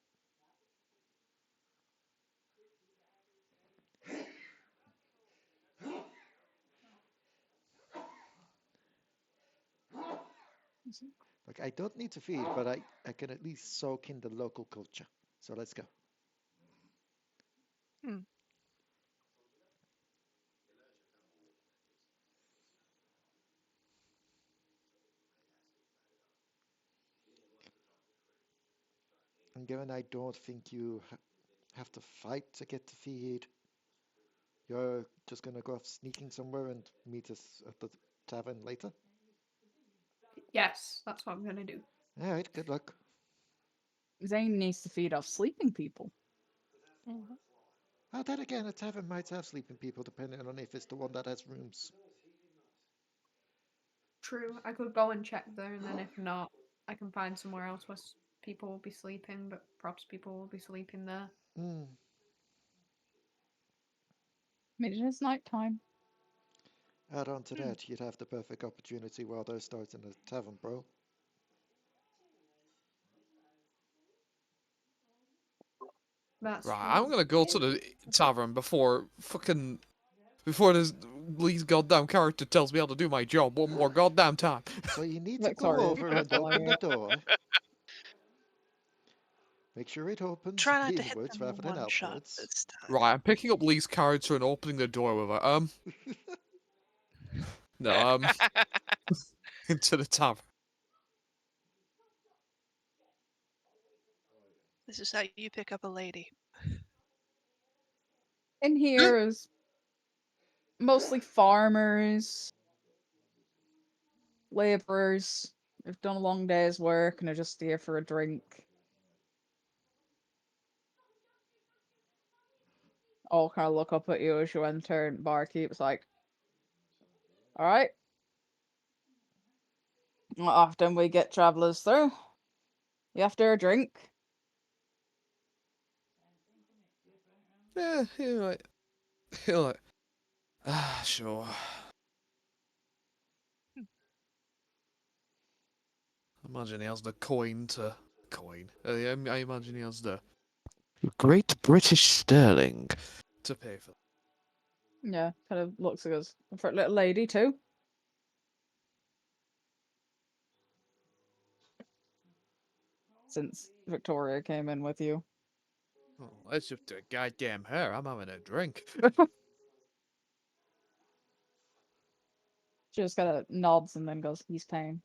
Like, I don't need to feed, but I can at least soak in the local culture. So let's go. Hmm. And given I don't think you have to fight to get to feed, you're just gonna go off sneaking somewhere and meet us at the tavern later? Yes, that's what I'm gonna do. Alright, good luck. Zane needs to feed off sleeping people. Mhm. Oh, then again, a tavern might have sleeping people depending on if it's the one that has rooms. True, I could go and check there, and then if not, I can find somewhere else where people will be sleeping, but perhaps people will be sleeping there. Hmm. I mean, it is night time. Add on to Hmm. that, you'd have the perfect opportunity while they're starting a tavern, bro. That's Right, I'm true. gonna go to the tavern before this Lee's goddamn character tells me how to do my job one more goddamn time. So you need to go Victoria's over gonna and tell open the you. door. Make sure it opens Try not to hit inwards them rather than one shot outwards. this time. Right, I'm picking up Lee's character and opening the door with her. No, into the tavern. This is how you pick up a lady. In here is mostly farmers, laborers. They've done a long day's work and are just here for a drink. All kind of look up at you as you enter, and barkeep's like, "All right." Not often we get travelers through. You after a drink? Yeah, sure. I imagine he has the coin. I imagine he has the Great British Sterling to pay for. Yeah, kind of looks at us. For a little lady too. Since Victoria came in with you. Oh, let's just do a goddamn her. I'm having a drink. She just kind of nods and then goes, "He's paying."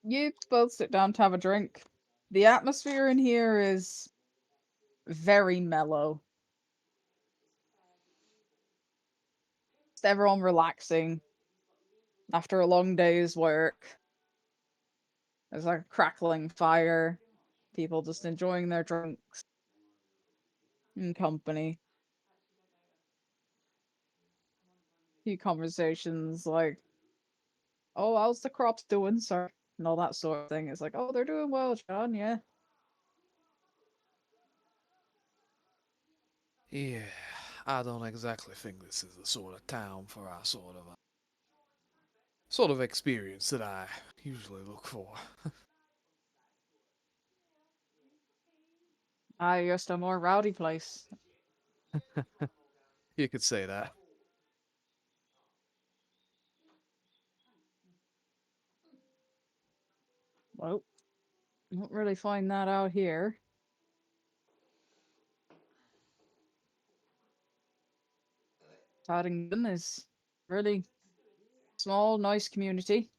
You both sit down to have a drink. The atmosphere in here is very mellow. Just everyone relaxing after a long day's work. There's like a crackling fire. People just enjoying their drinks in company. Few conversations like, "Oh, how's the crops doing, sir?" And all that sort of thing. It's like, "Oh, they're doing well, John, yeah." Yeah, I don't exactly think this is the sort of town for our sort of experience that I usually look for. Ah, you're just a more rowdy place. You could say that. Well, you don't really find that out here. Paddington is really small, nice community.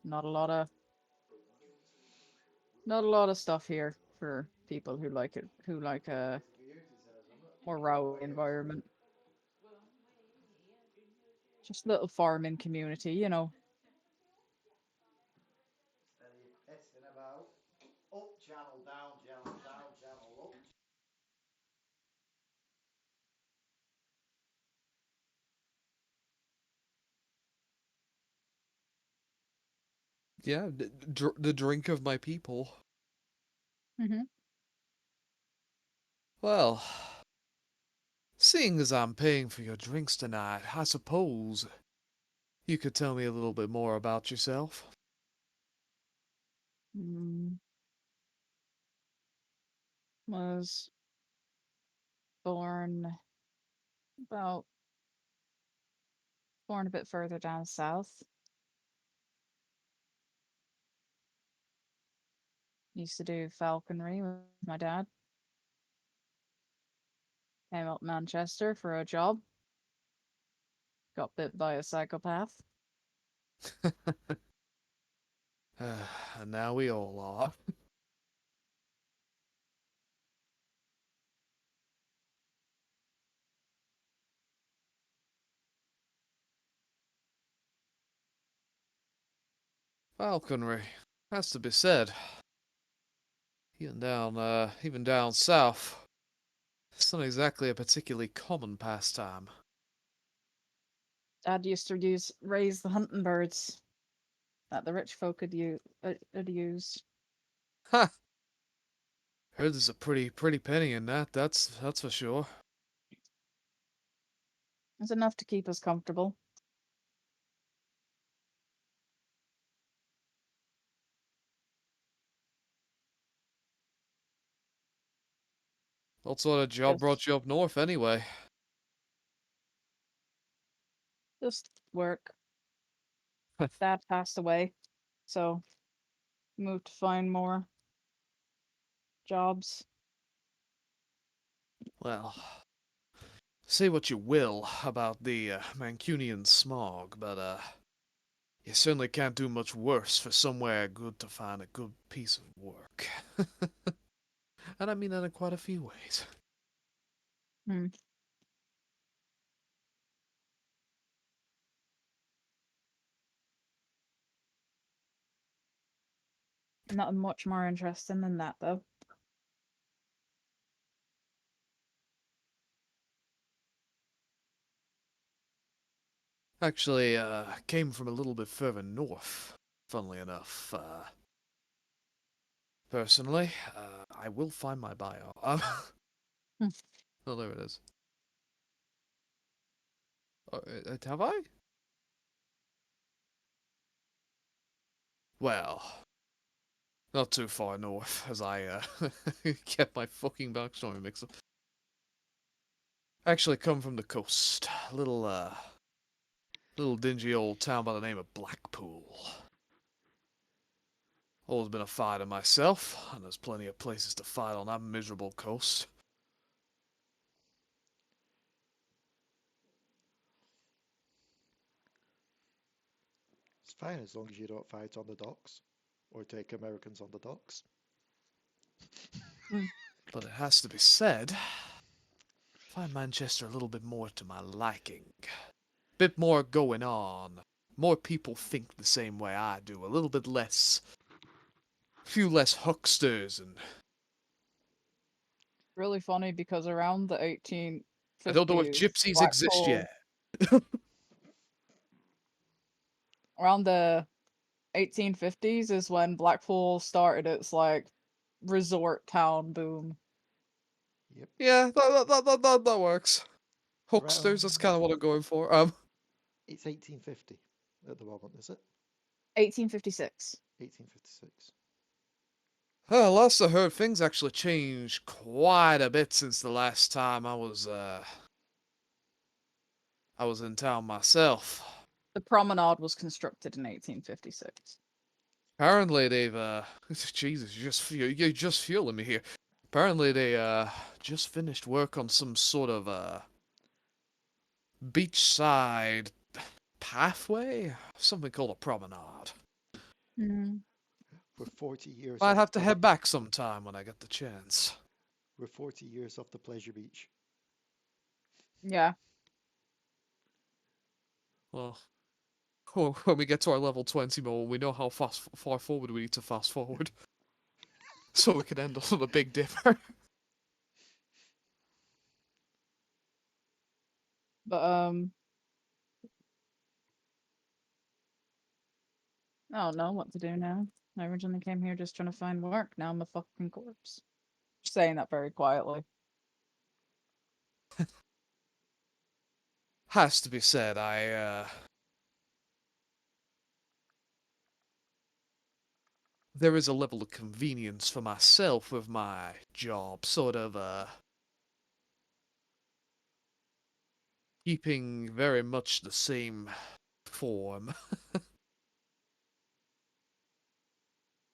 Not a lot of stuff here for people who like it, who like a more rowdy environment. Just a little farming community, you know. Pissing about. Up channel, down channel, down channel, up. Yeah, the drink of my people. Mm-hmm. Well, seeing as I'm paying for your drinks tonight, I suppose you could tell me a little bit more about yourself. Mm, was born about born a bit further down south. Used to do falconry with my dad. Came up Manchester for a job. Got bit by a psychopath. And now we all are. Falconry, has to be said. Even down south, it's not exactly a particularly common pastime. Dad used to raise the hunting birds that the rich folk had used. Ha! Heard there's a pretty penny in that. That's for sure. It's enough to keep us comfortable. What sort of job Just brought you up north anyway? just work. Dad passed away, so moved to find more jobs. Well, say what you will about the Mancunian smog, but you certainly can't do much worse for somewhere good to find a good piece of work. And I mean that in quite a few ways. Hmm. Not much more interesting than that, though. Actually, came from a little bit further north, funnily enough. Personally, I will find my bio. Hmm. Oh, there it is. Have I? Well, not too far north, as I get my fucking backstory mixed up. Actually, come from the coast. Little dingy old town by the name of Blackpool. Always been a fighter myself, and there's plenty of places to fight on that miserable coast. It's fine as long as you don't fight on the docks or take Americans on the docks. But it has to be said, I find Manchester a little bit more to my liking. Bit more going on. More people think the same way I do. A little bit less. Few less hucksters and. Really funny because around the 1850s, I don't know if gypsies exist Blackpool, yet. around the 1850s is when Blackpool started its like resort town boom. Yep. Yeah, that works. Hucksters, that's Around, kind of what I'm going for. it's 1850 at the moment, is it? 1856. 1856. Well, last I heard, things actually changed quite a bit since the last time I was in town myself. The promenade was constructed in 1856. Apparently they've Jesus, you're just fueling me here. Apparently they just finished work on some sort of beachside pathway, something called a promenade. Mm. We're 40 years Might off have to the head back sometime when I get the chance. we're 40 years off the pleasure beach. Yeah. Well, when we get to our level 20 mode, we know how far forward we need to fast forward. So we can end up on a Big Dipper. But I don't know what to do now. I originally came here just trying to find work. Now I'm a fucking corpse. Just saying that very quietly. Has to be said, there is a level of convenience for myself with my job, sort of keeping very much the same form.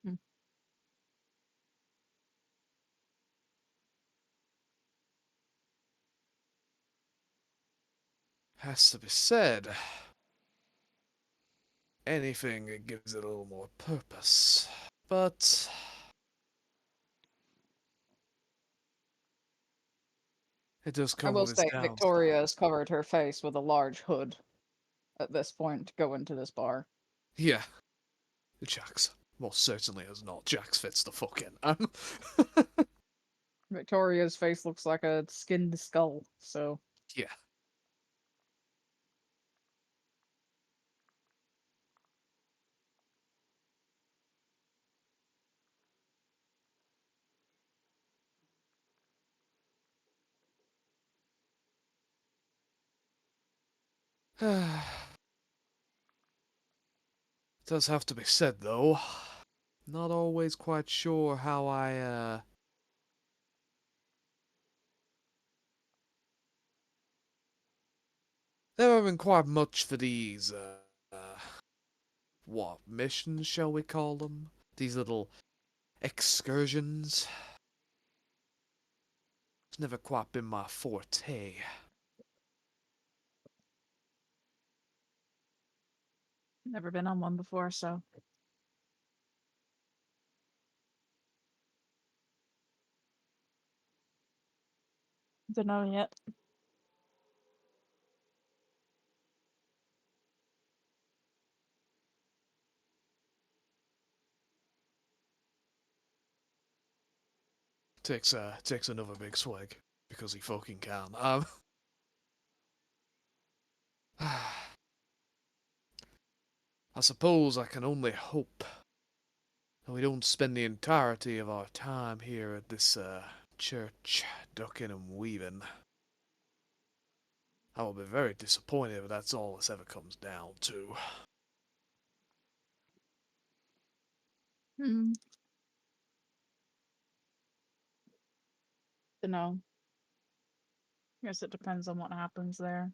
Hmm. Has to be said. Anything that gives it a little more purpose. But it does I come will with its say Victoria downside. has covered her face with a large hood at this point to go into this bar. Yeah, Jax most certainly has not. Jax fits the fuck in. Victoria's face looks like a skinned skull, so Yeah. Does have to be said though. Not always quite sure how there haven't been quite much for these what missions shall we call them? These little excursions. It's never quite been my forte. never been on one before, so don't know yet. Takes another big swig because he fucking can. I suppose I can only hope that we don't spend the entirety of our time here at this church, ducking and weaving. I will be very disappointed if that's all this ever comes down to. Hmm. Don't know. Guess it depends on what happens there.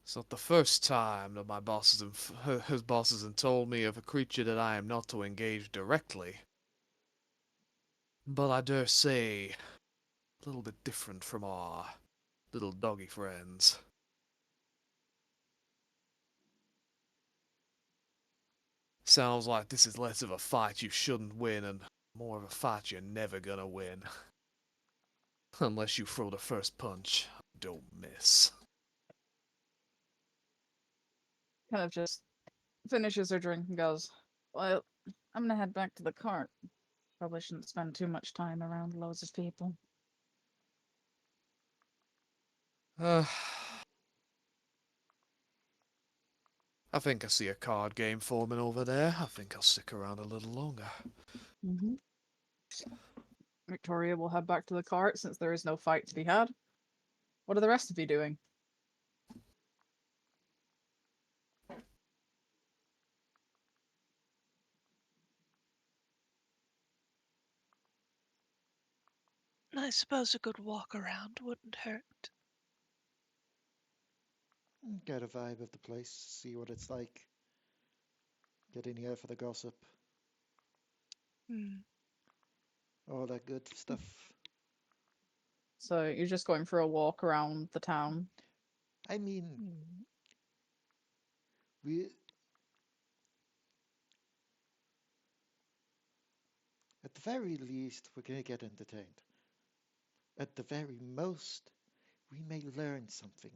It's not the first time that my bosses his bosses have told me of a creature that I am not to engage directly. But I dare say, a little bit different from our little doggy friends. Sounds like this is less of a fight you shouldn't win and more of a fight you're never gonna win. Unless you throw the first punch, don't miss. Kind of just finishes her drink and goes, "Well, I'm gonna head back to the cart. Probably shouldn't spend too much time around loads of people." I think I see a card game forming over there. I think I'll stick around a little longer. Mm-hmm. Victoria will head back to the cart since there is no fight to be had. What are the rest of you doing? I suppose a good walk around wouldn't hurt. Get a vibe of the place, see what it's like. Get in here for the gossip, Hmm. all that good stuff. So you're just going for a walk around the town. I mean, Hmm. we at the very least we're gonna get entertained. At the very most, we may learn something.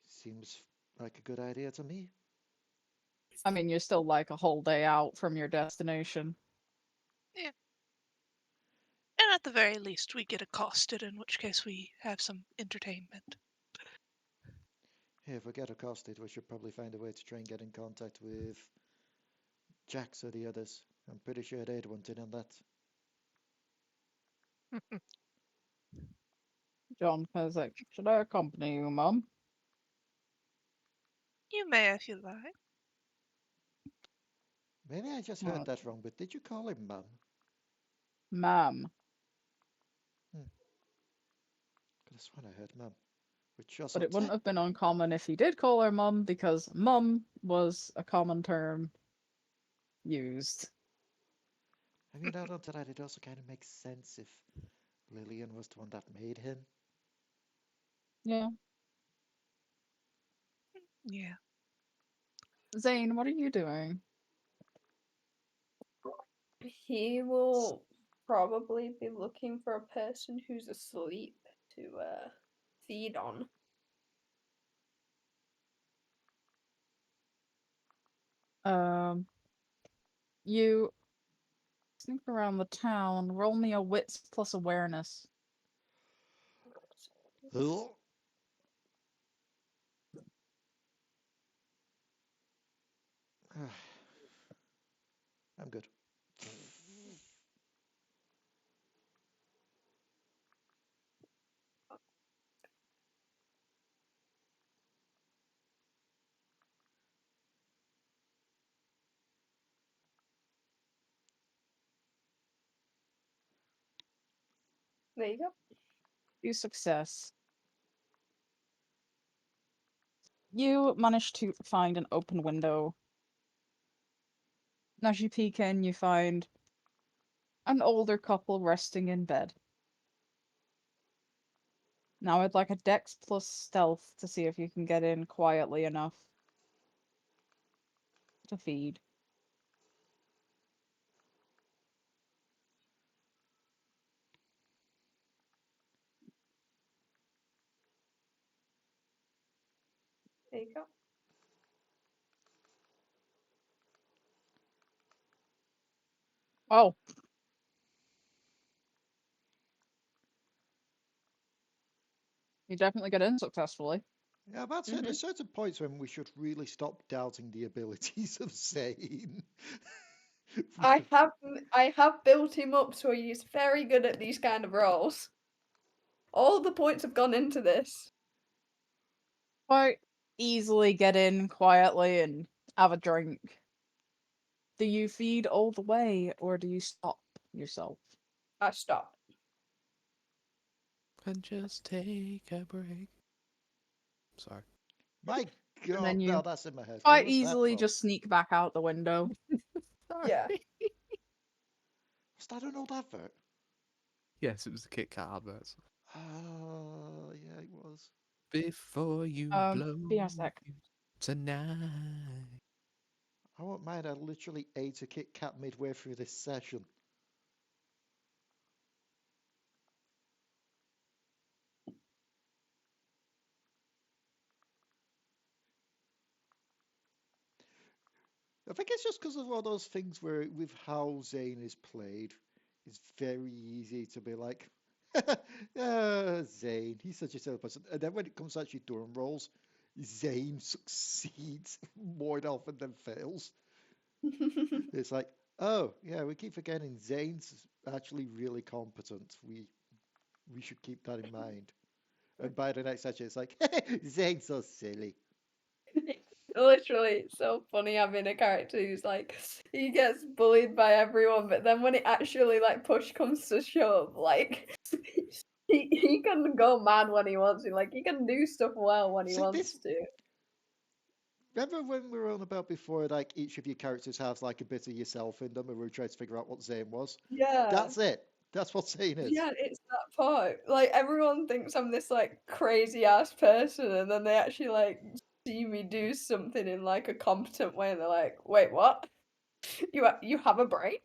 Seems like a good idea to me. I mean, you're still like a whole day out from your destination. Yeah. And at the very least, we get accosted, in which case we have some entertainment. Hey, if we get accosted, we should probably find a way to try and get in contact with Jax or the others. I'm pretty sure they'd want in on that. John is like, should I accompany you, Mum? You may if you like. Maybe I just heard What? that wrong, but did you call her Mum? Ma'am. Hmm. Could have sworn I heard Mum. Which also But it wouldn't have been uncommon if he did call her Mum, because Mum was a common term used. I mean, out onto that, it also kind of makes sense if Lillian was the one that made him. Yeah. Yeah. Zane, what are you doing? He will probably be looking for a person who's asleep to feed on. You sneak around the town, roll me a wits plus awareness. Ugh. I'm good. There you go. You success. You manage to find an open window. As you peek in, you find an older couple resting in bed. Now I'd like a dex plus stealth to see if you can get in quietly enough to feed. There you go. Oh, you definitely get in successfully. Yeah, about to say, there's certain points when we should really stop doubting the abilities of Zane. I have built him up so he's very good at these kind of roles. All the points have gone into this. Quite easily get in quietly and have a drink. Do you feed all the way or do you stop yourself? I stopped. And just take a break. Sorry. My And then God, you now that's in my head. Where quite was that easily from? just sneak back out the window. Sorry. Yeah. Was that an old advert? Yes, it was the Kit Kat adverts. Oh, yeah, it was. Before you blow Be a sec. tonight. I won't mind, I literally ate a Kit Kat midway through this session. I think it's just because of all those things where, with how Zane is played, it's very easy to be like, Zane, he's such a silly person. And then when it comes to actually doing roles, Zane succeeds more often than fails. It's like, oh, yeah, we keep forgetting Zane's actually really competent. We should keep that in mind. And by the next session, it's like, Zane's so silly. Literally, it's so funny having a character who's like he gets bullied by everyone, but then when it actually like push comes to shove, like He can go mad when he wants to. Like he can do stuff well when he See, wants this. to. Remember when we were on about before, like each of your characters has like a bit of yourself in them, and we were trying to figure out what Zane was? Yeah. That's it. That's what Zane is. Yeah, it's that part. Like everyone thinks I'm this like crazy ass person, and then they actually like see me do something in like a competent way, and they're like, "Wait, what? You have a brain?"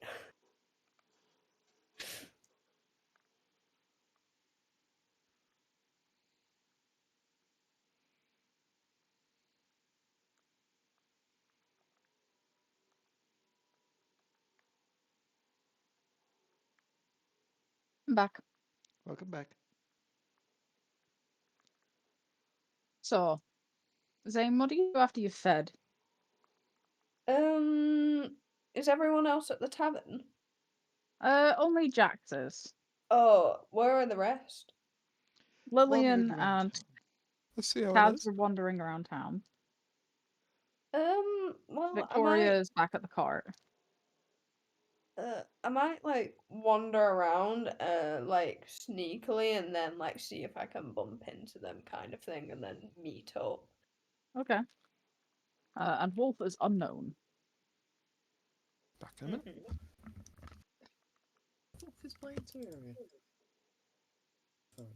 I'm back. Welcome back. So, Zane, what do you do after you've fed? Is everyone else at the tavern? Only Jax is. Oh, where are the rest? Wandering Lillian around and town. Let's see how it Kaz is. are wandering around town. Well, Victoria is back at the cart. I might like wander around, like sneakily, and then like see if I can bump into them, kind of thing, and then meet up. Okay. And Wolf is unknown. Back in a minute. Mhm. What is my interior? Oh.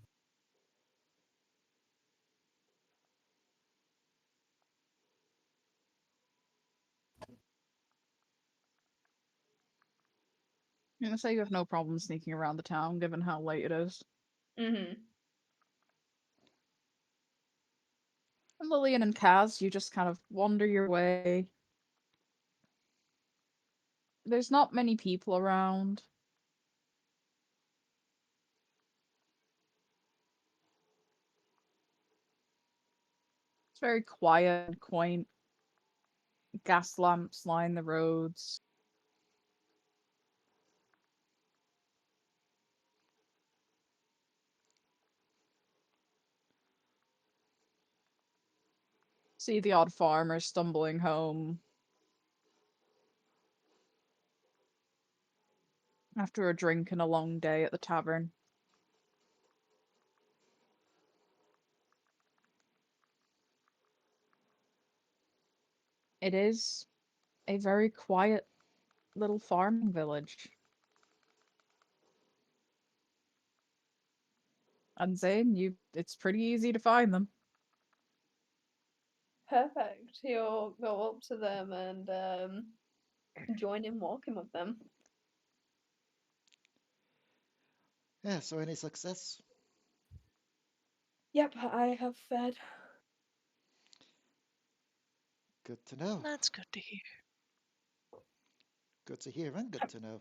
I'm gonna say you have no problem sneaking around the town, given how late it is. Mhm. And Lillian and Kaz, you just kind of wander your way. There's not many people around. It's very quiet and quaint. Gas lamps line the roads. See the odd farmer stumbling home after a drink and a long day at the tavern. It is a very quiet little farming village. And Zane, it's pretty easy to find them. Perfect. He'll go up to them and join in walking with them. Yeah, so any success? Yep, I have fed. Good to know. That's good to hear. Good to hear and good to know.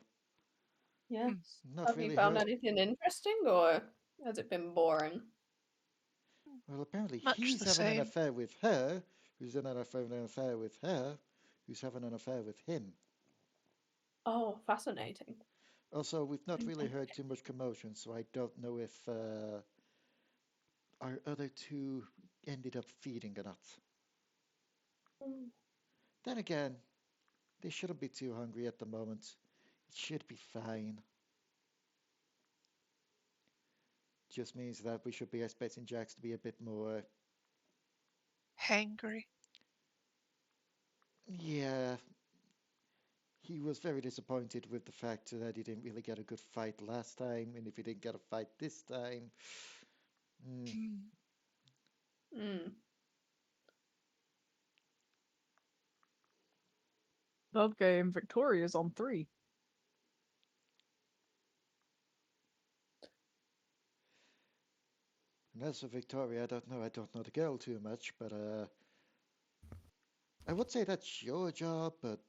Yes. Not Have you really found heard. anything interesting, or has it been boring? Well, apparently Much he's the having an same. affair with her, who's having an affair with her, who's having an affair with him. Oh, fascinating. Also, we've not really heard Okay. too much commotion, so I don't know if our other two ended up feeding or not. Mm. Then again, they shouldn't be too hungry at the moment. It should be fine. Just means that we should be expecting Jax to be a bit more, Hangry. yeah, he was very disappointed with the fact that he didn't really get a good fight last time, and if he didn't get a fight this time, mm, Hmm. Mm. That game, Victoria's on 3. and as for Victoria, I don't know. I don't know the girl too much, but I would say that's your job, but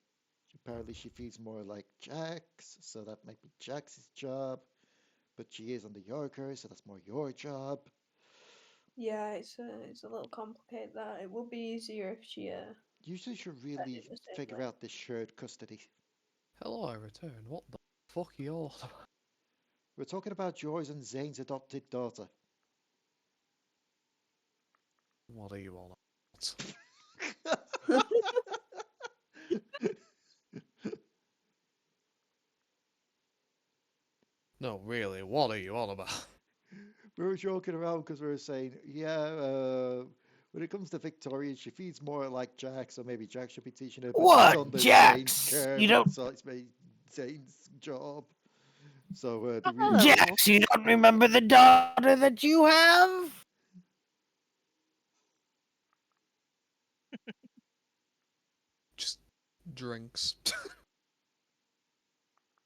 apparently she feels more like Jax, so that might be Jax's job. But she is on the Yorker, so that's more your job. Yeah, it's a little complicated. That it would be easier if she You two should said really it the same figure way. out this shared custody. Hello, I return. What the fuck are you all? We're talking about yours and Zane's adopted daughter. What are you all No, really, what are you all about? We were joking around because we were saying, yeah, when it comes to Victorian, she feeds more like Jack, so maybe Jack should be teaching her, but she's What, under Zane's Jax? care, You and don't, so it's made Zane's job. So they Oh, really hello. should. Jax, you don't remember the daughter that you have? Just drinks.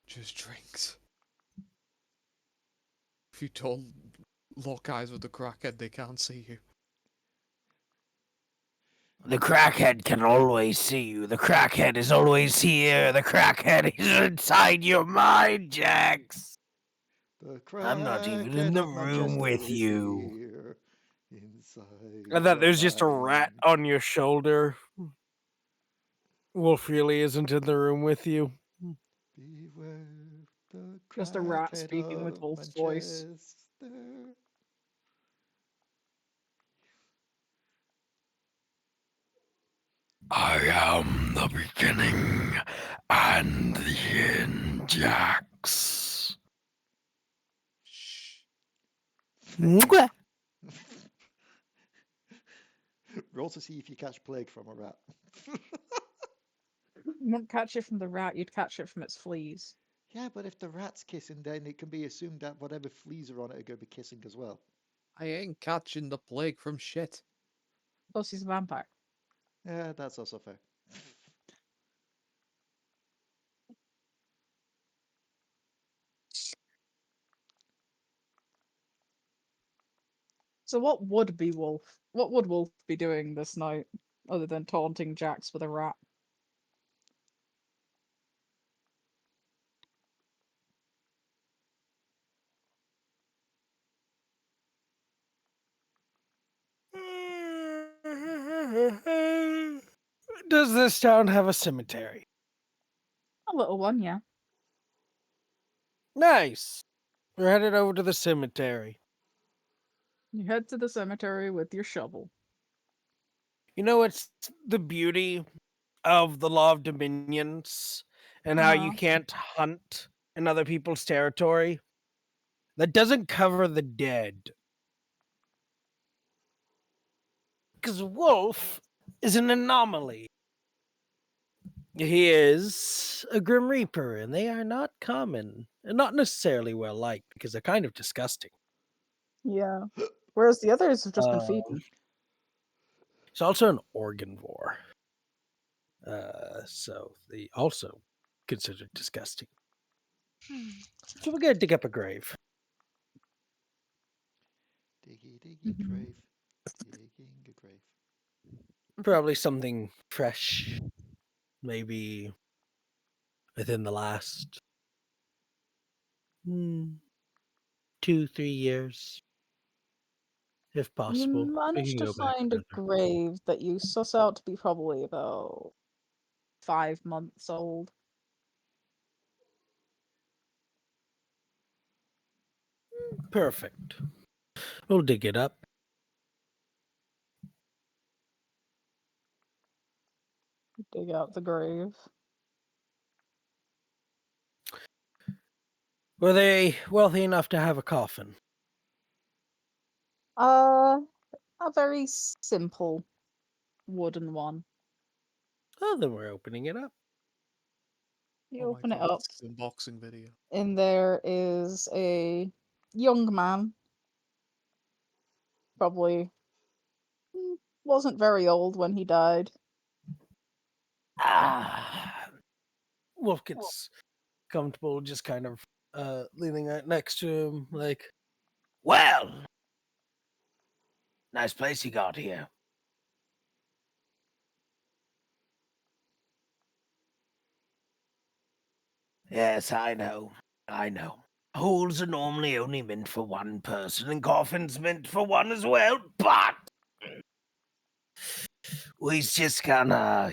Just drinks. If you don't lock eyes with the crackhead, they can't see you. The crackhead can always see you. The crackhead is always here. The crackhead is inside your mind, Jax. The I'm not even in crackhead the of room Manchester with is you. here, inside I thought your there's just a rat mind. on your shoulder. Wolf really isn't in the room with you. Beware the Just a rat crackhead speaking with of Wolf's voice. Manchester. I am the beginning and the end, Jax. Shh. Mwah. Roll to see if you catch plague from a rat. You wouldn't catch it from the rat, you'd catch it from its fleas. Yeah, but if the rat's kissing, then it can be assumed that whatever fleas are on it are going to be kissing as well. I ain't catching the plague from shit. Plus, he's a vampire. Yeah, that's also fair. So what would be Wolf? What would Wolf be doing this night, other than taunting Jax with a rat? Does this town have a cemetery? A little one, yeah. Nice. We're headed over to the cemetery. You head to the cemetery with your shovel. You know, it's the beauty of the law of dominions and how you Uh-huh. can't hunt in other people's territory. That doesn't cover the dead. Because Wolf is an anomaly. He is a Grim Reaper, and they are not common. And not necessarily well liked, because they're kind of disgusting. Yeah. Whereas the others have just been Um, feeding. He's also an organvore. So they also considered disgusting. So we're gonna dig up a grave. Diggy, diggy, Mhm. grave. Digging a grave. Probably something fresh. Maybe within the last 2-3 years, if possible. You We managed can to go back find a further. grave that you suss out to be probably about 5 months old. Perfect. We'll dig it up. Dig out the grave. Were they wealthy enough to have a coffin? A very simple wooden one. Oh, then we're opening it up. You Oh my open it god, up. it's an unboxing video. In there is a young man. Probably wasn't very old when he died. Wolf gets comfortable, just kind of leaning right next to him, like, Well, nice place you got here. Yes, I know. I know. Holes are normally only meant for one person, and coffins meant for one as well, but we just gonna,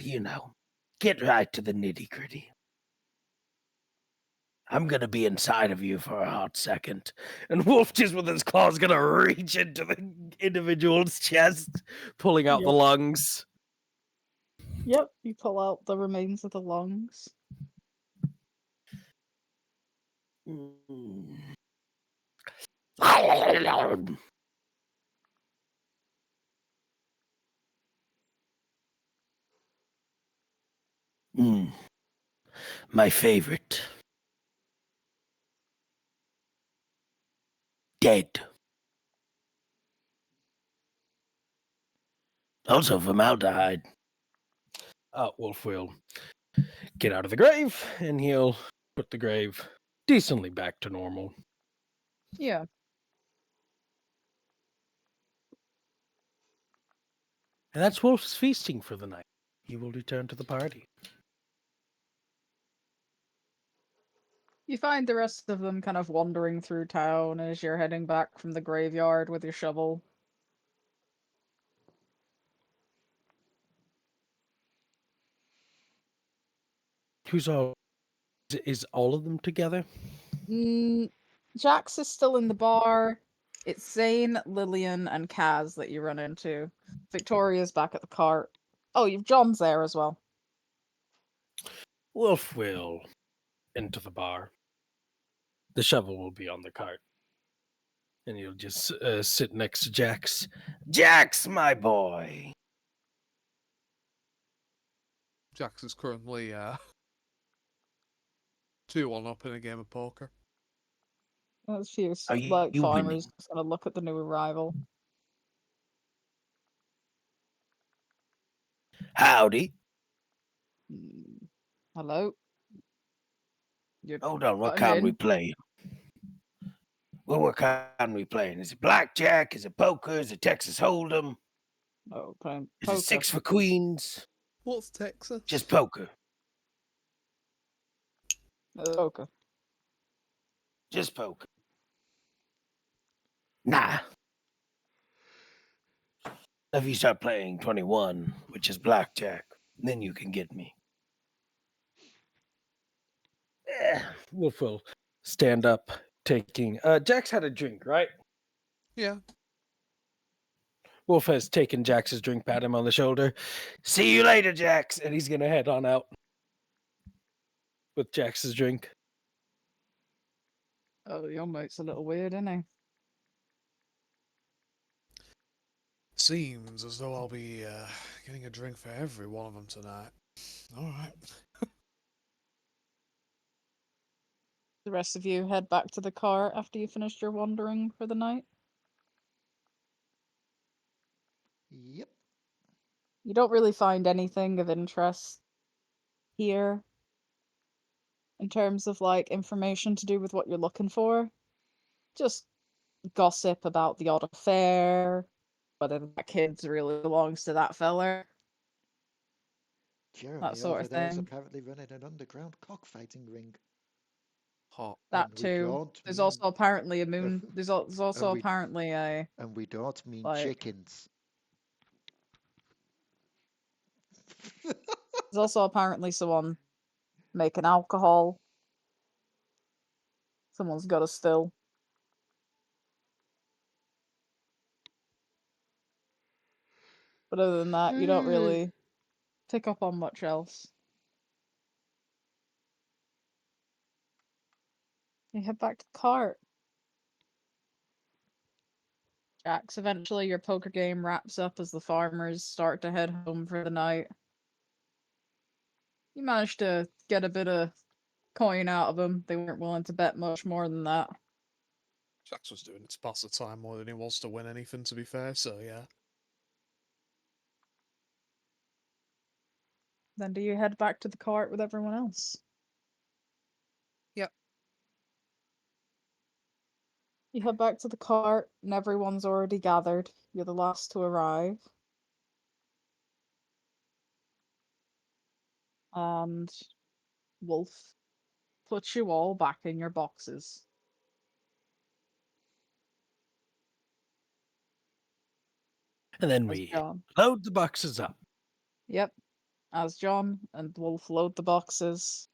get right to the nitty gritty. I'm gonna be inside of you for a hot second. and Wolf just with his claws gonna reach into the individual's chest, pulling out the Yep. lungs. Yep, you pull out the remains of the lungs. My favorite. Dead. Also formaldehyde. Wolf will get out of the grave, and he'll put the grave decently back to normal. Yeah. And that's Wolf's feasting for the night. He will return to the party. You find the rest of them kind of wandering through town as you're heading back from the graveyard with your shovel. Who's all? Is all of them together? Jax is still in the bar. It's Zane, Lillian, and Kaz that you run into. Victoria's back at the cart. Oh, you've John's there as well. Wolf will enter the bar. The shovel will be on the cart. And he'll just sit next to Jax. Jax, my boy. Jax is currently 2-1 up in a game of poker. There's a few Are like you farmers winning? just gonna look at the new arrival. Howdy. Hello. You Hold on, what got him kind we in? playing? Well, what kind we playing? Is it blackjack? Is it poker? Is it Texas Hold'em? Oh, playing Is poker. it six for queens? What's Texas? Just poker. Poker. Just poker. Nah. If you start playing 21, which is blackjack, then you can get me. Wolf will stand up, taking. Jax had a drink, right? Yeah. Wolf has taken Jax's drink, pat him on the shoulder. See you later, Jax. And he's gonna head on out with Jax's drink. Oh, your mate's a little weird, isn't he? Seems as though I'll be getting a drink for every one of them tonight. Alright. The rest of you head back to the car after you finished your wandering for the night. Yep. You don't really find anything of interest here in terms of like information to do with what you're looking for. Just gossip about the odd affair, whether that kid really belongs to that feller, Jeremy sort over of there is thing. apparently running an underground cockfighting ring. Hot. That And we too. don't There's mean- also apparently a moon. There's also we- apparently a And we don't mean like- chickens. there's also apparently someone making alcohol. Someone's got a still. But other than that, you don't really pick up on much else. You head back to the cart. Jax, eventually your poker game wraps up as the farmers start to head home for the night. You managed to get a bit of coin out of them. They weren't willing to bet much more than that. Jax was doing it to pass the time more than he wants to win anything, to be fair, so yeah. Then do you head back to the cart with everyone else? Yep. You head back to the cart and everyone's already gathered. You're the last to arrive. And Wolf puts you all back in your boxes. And then As we John. load the boxes up. Yep. As John and Wolf load the boxes,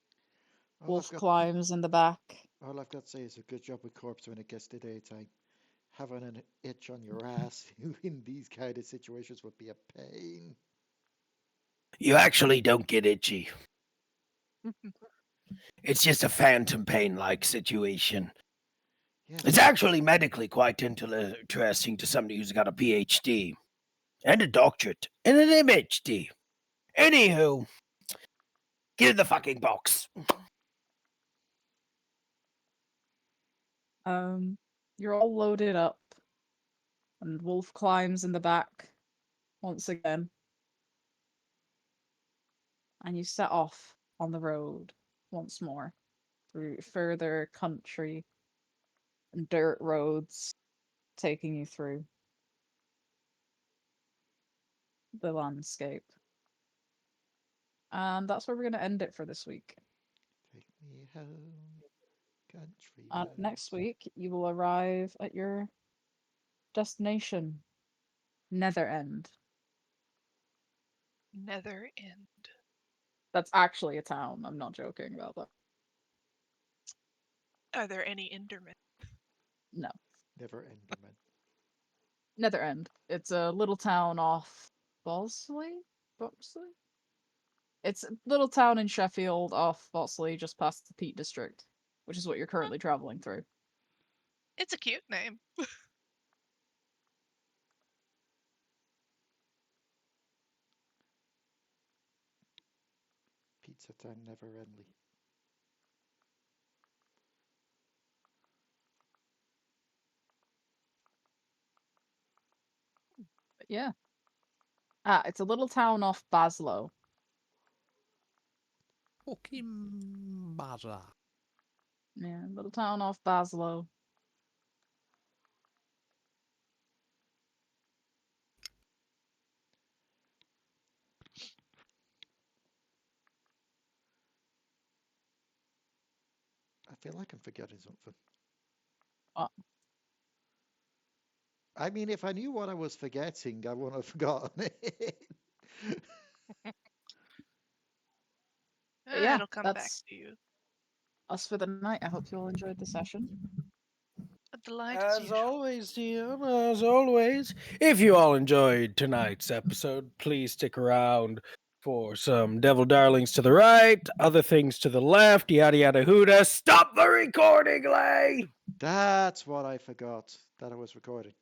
Wolf climbs in the back. All I've got to say is a good job with corpse when it gets to daytime. Having an itch on your ass in these kind of situations would be a pain. You actually don't get itchy. It's just a phantom pain-like situation. Yes. It's actually medically quite interesting to somebody who's got a PhD and a doctorate and an MHD. Anywho, give the fucking box. You're all loaded up, and Wolf climbs in the back once again, and you set off on the road once more through further country and dirt roads, taking you through the landscape. And that's where we're going to end it for this week. Take me home, country Next roads. week, you will arrive at your destination, Nether End. Nether End. That's actually a town. I'm not joking about that. Are there any Endermen? No. Never Enderman. Nether End. It's a little town off Bosley? It's a little town in Sheffield off Bosley, just past the Peak District, which is what you're currently traveling through. It's a cute name. Pizza time never endly. But yeah. It's a little town off Baslow. Fucking bada. Yeah, little town off Baslow. I feel like I'm forgetting something. Oh. I mean, if I knew what I was forgetting, I wouldn't have forgotten it. But yeah, It'll come back that's to you. us for the night. I hope you all enjoyed the session. A delight as As usual. always, Dion, as always. If you all enjoyed tonight's episode, please stick around for some Devil Darlings to the right, other things to the left, yada yada huda. Stop the recording, Leigh! That's what I forgot, that I was recording.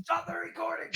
Stop the recording!